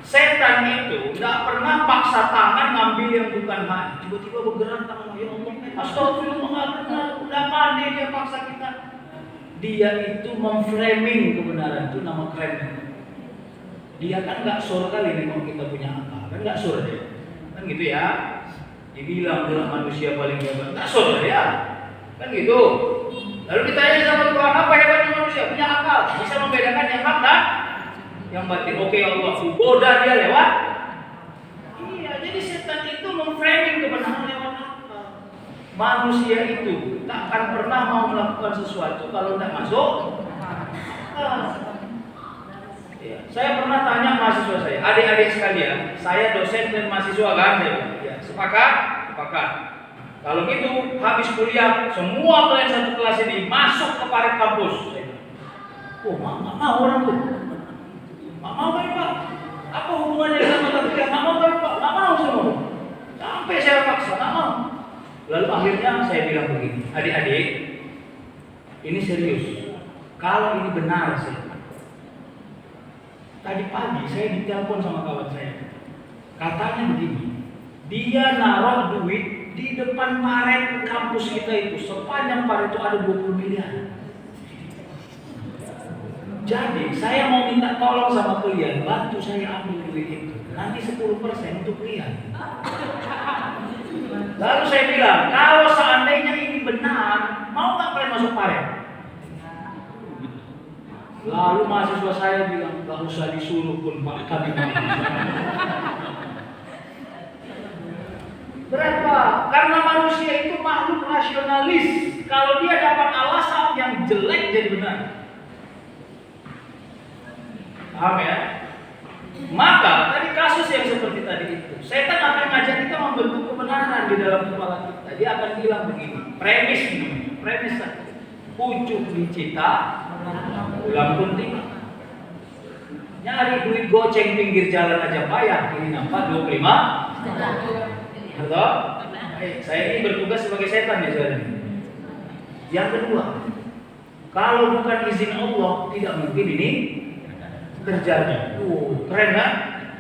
Setan itu nggak pernah paksa tangan ngambil yang bukan hak. Tiba-tiba bergerak tangan, ya Allah, astagfirullah, udah pandai dia paksa kita. Dia itu memframing kebenaran, itu nama kerennya. Dia kan nggak sur kali nih kalau kita punya akal, kan nggak sur dia, kan gitu ya. Dibilang adalah manusia paling hebat, nggak sur ya, kan gitu. Lalu ditanya sama Tuhan, apa hebatnya manusia? Punya akal, bisa membedakan yang hak dan yang batin. Oke Allah, goda dia lewat. Iya, jadi setan itu memframing kebenaran lewat akal. Manusia itu tak akan pernah mau melakukan sesuatu kalau tidak masuk. Ya, saya pernah tanya mahasiswa saya, adik-adik sekalian, saya dosen dan mahasiswa kan, ya, sepakat? Sepakat. Kalau gitu, habis kuliah, semua kalian satu kelas ini masuk ke paret kampus. Oh, nggak mau orang tuh. Nggak mau kan Pak? Apa hubungannya dengan mata kuliah? Nggak mau kan Pak? Nggak mau semua. Sampai saya paksa, nggak mau. Lalu akhirnya saya bilang begini, adik-adik, ini serius. Kalau ini benar sih. Tadi pagi saya ditelepon sama kawan saya. Katanya begini, dia naruh duit di depan paret kampus kita itu. Sepanjang paret itu ada 20 miliar. Jadi saya mau minta tolong sama kalian, bantu saya ambil duit itu. Nanti 10% untuk kalian. Lalu saya bilang, kalau seandainya ini benar, mau nggak kalian masuk paret? Lalu mahasiswa saya bilang, gak usah disuruh pun Pak, kami mau. Berat Pak, karena manusia itu makhluk rasionalis. Kalau dia dapat alasan yang jelek jadi benar. Paham ya? Maka tadi kasus yang seperti tadi itu, setan akan ngajak kita membentuk kebenaran di dalam kepala kita. Dia akan bilang begini, premis tadi. Pucuk dicita, ulang penting. Nyari duit goceng pinggir jalan aja payah. Ini nampak 25. Betul? Saya ini bertugas sebagai setan ya saudara. Yang kedua, kalau bukan izin Allah, tidak mungkin ini terjadi. Keren kan?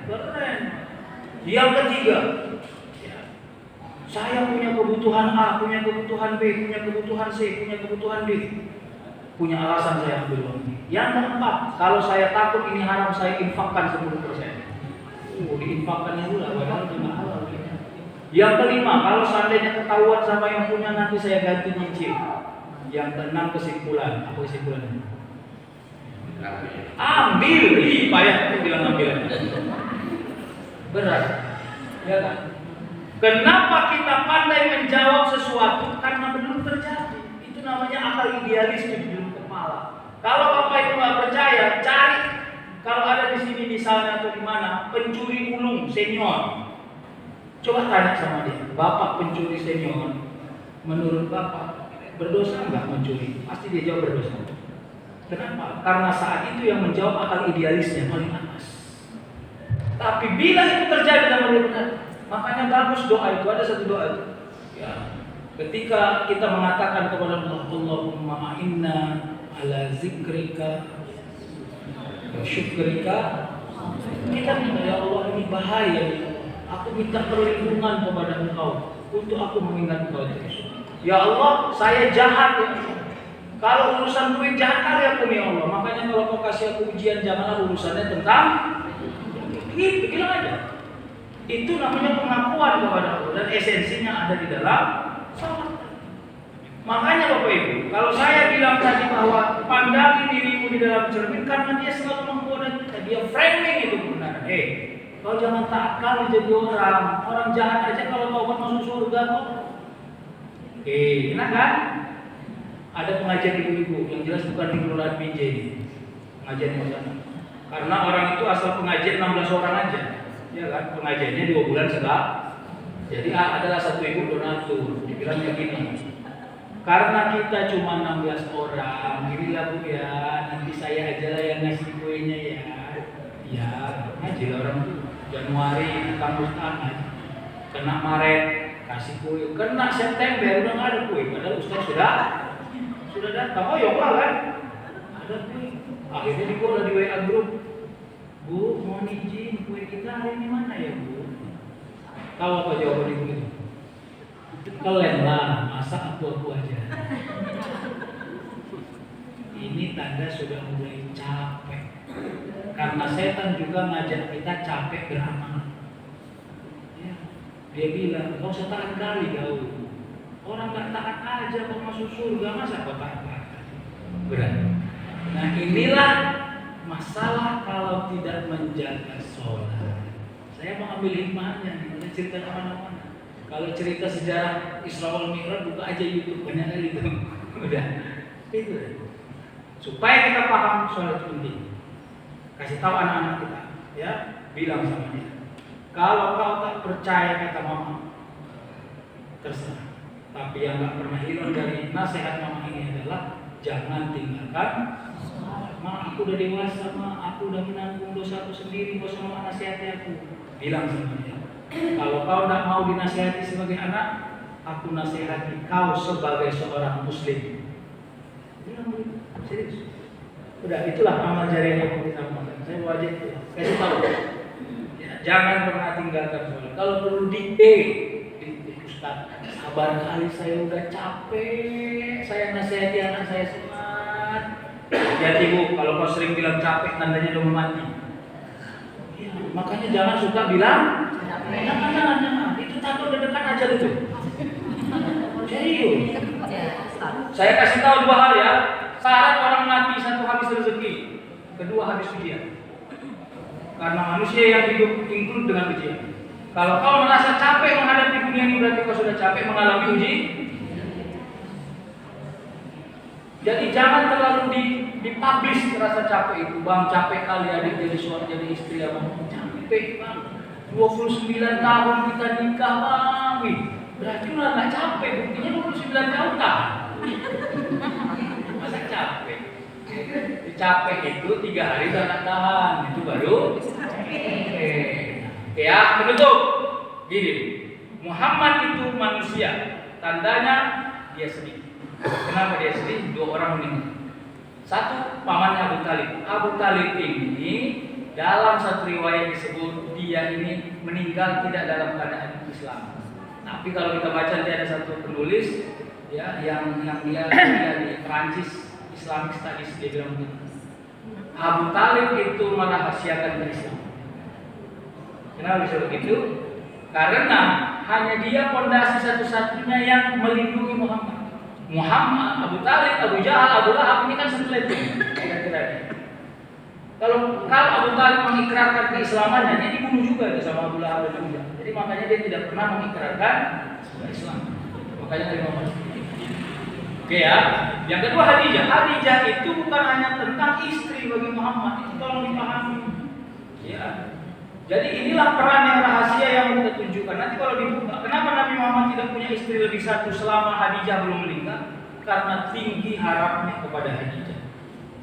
Keren. Yang ketiga, saya punya kebutuhan A, punya kebutuhan B, punya kebutuhan C, punya kebutuhan D. Punya alasan saya ambil uang ini. Yang keempat, kalau saya takut ini haram, saya infakkan 10%. Diinfakkannya pula, padahal cuma halal. Yang kelima, kalau seandainya ketahuan sama yang punya, nanti saya ganti nyicil. Yang keenam, kesimpulan. Apa kesimpulannya? Ambil, payah aku bilang ambil. Berat, ya kan? Kenapa kita pandai menjawab sesuatu? Karena belum terjadi. Itu namanya akal idealis di dalam kepala. Kalau Bapak itu nggak percaya, cari. Kalau ada di sini misalnya atau di mana pencuri ulung senior, coba tanya sama dia, Bapak pencuri senior, menurut Bapak berdosa nggak mencuri? Pasti dia jawab berdosa. Kenapa? Karena saat itu yang menjawab akal idealisnya paling atas. Tapi bila itu terjadi sama dia benar, makanya bagus doa itu, ada satu doa itu. Ya. Ketika kita mengatakan kepada Allah, Allahumma inna ala zikrika wa syukrika, kita minta ya Allah, ini bahaya ya. Aku minta perlindungan kepada Engkau untuk aku mengingat Engkau terus. Ya Allah, saya jahat ya. Kalau urusan duit jahat kali aku ya Allah. Makanya kalau kau kasih aku ujian, janganlah urusannya tentang gitu, bilang aja. Itu namanya pengakuan kepada Allah dan esensinya ada di dalam salat. Makanya Bapak Ibu, kalau saya bilang tadi bahwa pandangi dirimu di dalam cermin, karena dia selalu menggoda kita, dia framing itu kebenaran. Kau jangan taat kali jadi orang jahat aja kalau taubat masuk surga kok. Enak kan? Ada pengajian ibu-ibu yang jelas bukan di Kelurahan Binjai ini. Pengajian di sana. Karena orang itu asal pengajian 16 orang aja. Ya kan? Pengajiannya 2 bulan sekali. Jadi adalah satu ibu donatur. Dibilang kayak gini. Karena kita cuma 16 orang, inilah Bu ya, nanti saya aja lah yang ngasih kuenya ya. Ya, ngaji orang itu. Januari kampus anak, kena Maret kasih kue, kena September udah nggak ada kue, padahal Ustaz sudah datang. Oh ya kan, ada kue. Akhirnya di di WA grup, Bu mohon izin kue kita hari ini mana ya Bu? Tahu apa jawaban ibu itu? Kalian lah, masa aku aja. Ini tanda sudah mulai capek. Karena setan juga ngajak kita capek beramal. Ya. Dia bilang, kau taat kali kau. Orang gak taat aja kau masuk surga, masa kau taat? Berat. Nah inilah masalah kalau tidak menjaga sholat. Saya mau ambil hikmahnya, cerita kemana-mana. Kalau cerita sejarah Isra wal Mi'raj buka aja YouTube, banyak kali itu. Udah. Itu. Supaya kita paham soal itu penting. Kasih tahu anak-anak kita, ya, bilang sama dia. Kalau kau tak percaya kata mama, terserah. Tapi yang nggak pernah hilang dari nasihat mama ini adalah jangan tinggalkan. Ma, aku udah dewasa, ma, aku udah menanggung dosaku sendiri, gak usah mama nasihati aku. Bilang sama dia. Kalau kau tidak mau dinasihati sebagai anak, aku nasihati kau sebagai seorang muslim. Bilang begitu, serius. Udah, itulah amal jariah yang kita lakukan. Saya wajib kasih tahu. Ya, jangan pernah tinggalkan sholat. Kalau perlu dikte, Ustaz, sabar kali saya udah capek. Saya nasihati anak saya sholat. Jadi bu, kalau kau sering bilang capek, tandanya udah mau mati. Ya, makanya jangan suka bilang jangan. Itu takut dekat aja itu. Serius. Saya kasih tahu 2 hal ya. Syarat orang mati, 1 habis rezeki, 2 habis ujian. Karena manusia yang hidup include dengan ujian. Kalau kau merasa capek menghadapi dunia ini, berarti kau sudah capek mengalami ujian. Jadi jangan terlalu dipublish rasa capek itu. Bang, capek kali adik jadi suami, jadi istri ya bang. Capek bang. 29 tahun kita nikah bang. Berarti udah gak capek, buktinya 29 tahun tak. Masa capek? Capek itu 3 hari udah tak tahan, itu baru ya, penutup. Gini, Muhammad itu manusia, tandanya dia sedih. Kenapa dia sedih? 2 orang meninggal. 1, pamannya Abu Talib. Abu Talib ini dalam satu riwayat disebut dia ini meninggal tidak dalam keadaan Islam. Tapi kalau kita baca dia ada satu penulis ya yang dia di Perancis, Islamic Studies, dia bilang begitu. Abu Talib itu merahasiakan Islam. Kenapa bisa begitu? Karena hanya dia pondasi satu-satunya yang melindungi Muhammad. Abu Talib, Abu Jahal, Abu Lahab ini kan satelit. Kira-kira. Kalau Abu Talib mengikrarkan keislamannya, dia dibunuh juga sama Abu Lahab dan Abu Jahal. Jadi makanya dia tidak pernah mengikrarkan Islam. Makanya dari Muhammad. Oke ya. Yang kedua Khadijah. Khadijah itu bukan hanya tentang istri bagi Muhammad, itu tolong dipahami. Ya. Jadi inilah peran yang rahasia yang kita tunjukkan. Nanti kalau dibuka, kenapa Nabi Muhammad tidak punya istri lebih satu selama Khadijah belum meninggal? Karena tinggi harapnya kepada Khadijah.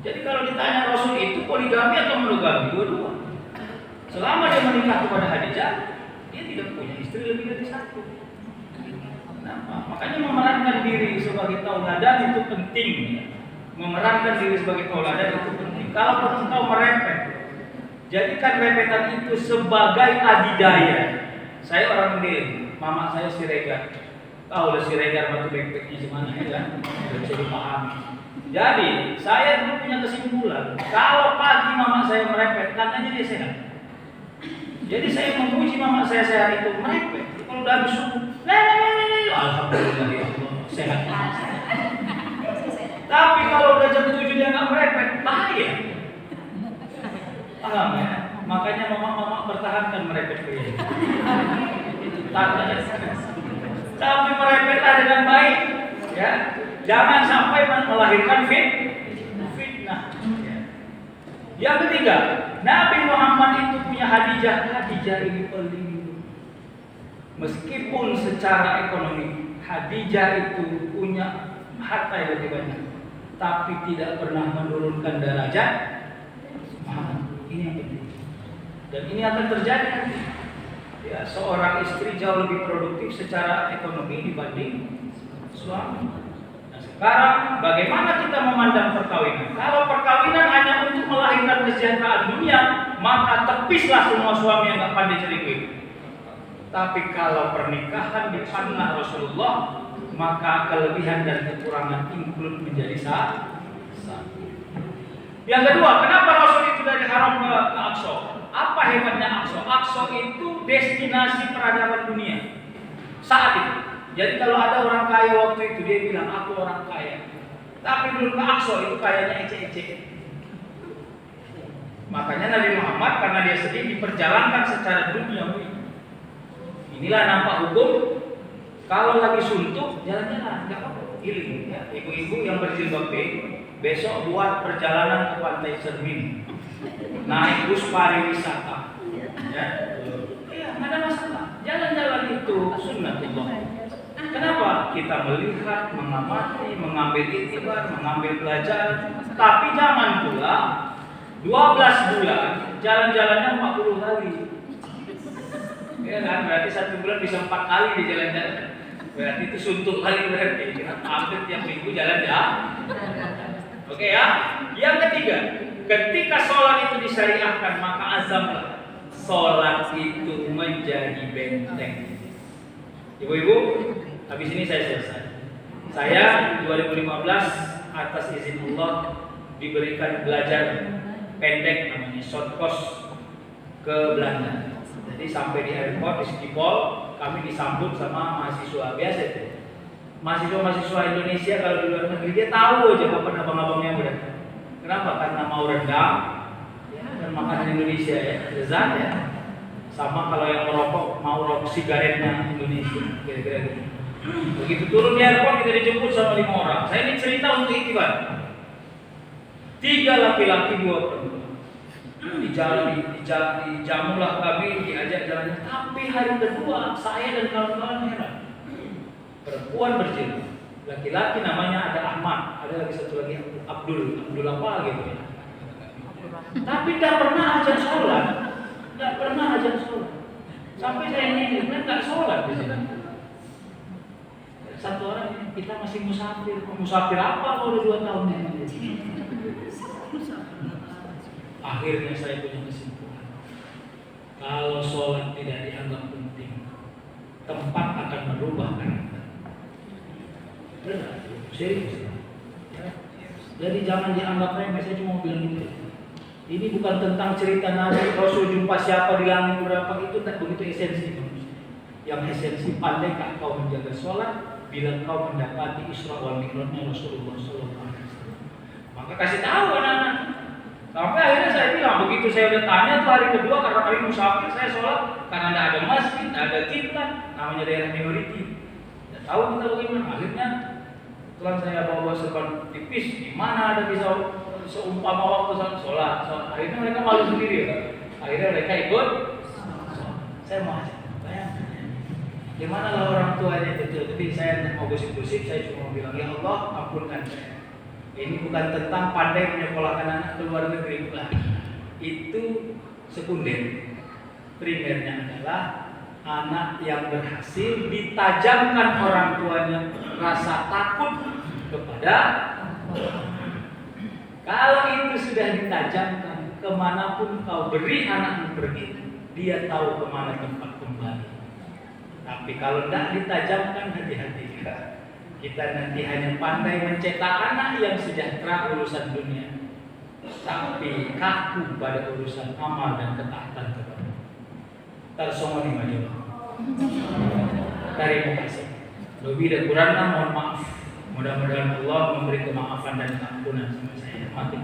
Jadi kalau ditanya Rasul itu poligami atau monogami? Dua-dua. Selama dia menikah kepada Khadijah, dia tidak punya istri lebih dari satu. Kenapa? Makanya memerankan diri sebagai tauladan itu penting. Memerankan diri sebagai tauladan itu penting. Kalau engkau merepet, jadikan repetan itu sebagai adidaya. Saya orang Mendel, mama saya Siregar. Tahu lah Siregar batu backpacknya gimana ya kan? Bisa dipahami. Jadi saya dulu punya kesimpulan, kalau pagi mama saya merepet, katanya dia sehat. Jadi saya memuji mama saya sehat itu merepet. Kalau udah habis subuh, alhamdulillah ya Allah sehat. Tapi kalau udah jam 7 dia nggak merepet, bahaya. Paham ya? Makanya mama pertahankan merepet pria. Itu tanda. Tapi merepetlah dengan baik, ya. Jangan sampai melahirkan fitnah. Ya. Yang ketiga, Nabi Muhammad itu punya Khadijah. Khadijah ini pelindung. Meskipun secara ekonomi Khadijah itu punya harta yang lebih banyak, tapi tidak pernah menurunkan derajat Muhammad. Ini yang penting. Dan ini akan terjadi nanti. Ya, seorang istri jauh lebih produktif secara ekonomi dibanding suami. Nah, sekarang bagaimana kita memandang perkawinan? Kalau perkawinan hanya untuk melahirkan kesejahteraan dunia, maka tepislah semua suami yang tak pandai cari duit. Tapi kalau pernikahan dipandang Rasulullah, maka kelebihan dan kekurangan include menjadi satu. Yang kedua, kenapa Rasul itu dari Haram ke Aqsa? Apa hebatnya Aqsa? Aqsa itu destinasi peradaban dunia saat itu. Jadi kalau ada orang kaya waktu itu, dia bilang aku orang kaya. Tapi belum ke Aqsa, itu kayanya ecek-ecek. Makanya Nabi Muhammad karena dia sedih diperjalankan secara duniawi. Inilah nampak hukum Kalau lagi suntuk, jalan-jalan, nggak apa-apa. Healing ya. Ibu-ibu yang berjilbab besok buat perjalanan ke Pantai Cermin, naik bus pariwisata. Ya, iya, nggak ada masalah. Jalan-jalan itu sunnatullah. Kenapa? Kita melihat, mengamati, mengambil iktibar, mengambil pelajaran. Tapi jangan pula 12 bulan jalan-jalannya 40 kali. Ya kan? Berarti 1 bulan bisa 4 kali di jalan-jalan. Berarti itu suntuk kali berarti. Hampir tiap minggu jalan ya. Oke ya. Yang ketiga, ketika sholat itu disyariahkan, maka azamlah sholat itu menjadi benteng. Ibu-ibu, habis ini saya selesai. Saya 2015 atas izin Allah diberikan belajar pendek namanya short course ke Belanda. Jadi sampai di airport di Schiphol kami disambut sama mahasiswa biasa itu. Mahasiswa Indonesia kalau di luar negeri dia tahu aja kapan abang-abangnya udah. Kenapa? Karena mau rendang ya, dan makanan Indonesia ya, lezat ya. Sama kalau yang merokok mau rokok sigaretnya Indonesia, kira-kira gitu. Begitu turun di airport kita dijemput sama 5 orang. Saya ini cerita untuk iktibar. 3 laki-laki 2 perempuan. Dijamulah kami, diajak jalannya. Tapi hari kedua saya dan kawan-kawan heran. Perempuan berjilbab, laki-laki namanya ada Ahmad, ada lagi satu lagi Abdul apa gitu ya. Tapi tidak pernah ajar sholat, tidak pernah ajar sholat. Sampai saya ini nggak sholat di sini. Satu orang kita masih musafir apa kalau 2 tahun ini? Akhirnya saya punya kesimpulan. Kalau sholat tidak dianggap penting, tempat akan merubah karakter. Benar, serius. Jadi jangan dianggap remeh. Saya cuma bilang gitu. Ini bukan tentang cerita Nabi Rasul jumpa siapa di langit berapa, itu tak begitu esensi. Yang esensi pandaikah kau menjaga sholat bila kau mendapati Isra wal Mi'rajnya Rasulullah SAW. Maka kasih tahu anak-anak. Sampai akhirnya saya bilang, begitu saya udah tanya tuh hari kedua karena kali musafir saya sholat karena tidak ada masjid, tidak ada kiblat, namanya daerah minoriti. Tidak tahu kita bagaimana. Akhirnya setelah saya bawa serban tipis, di mana ada bisa seumpama waktu sholat. Akhirnya mereka malu sendiri ya. Akhirnya mereka ikut. Saya mau aja, bayangkan. Gimana lah orang tuanya itu. Tapi saya tidak mau gosip-gosip, saya cuma bilang ya Allah ampunkan saya. Ini bukan tentang pandai menyekolahkan anak ke luar negeri, bukan. Itu sekunder. Primernya adalah anak yang berhasil ditajamkan orang tuanya rasa takut kepada Allah. Kalau itu sudah ditajamkan, kemanapun kau beri anakmu pergi, dia tahu kemana tempat kembali. Tapi kalau tidak ditajamkan, hati-hati. Kita nanti hanya pandai mencetak anak yang sejahtera urusan dunia, tapi kaku pada urusan amal dan ketaatan kepada Allah. Tersongong di majelis. Terima kasih. Lebih dan kurangnya mohon maaf. Mudah-mudahan Allah memberi kemaafan dan keampunan sama saya. Mati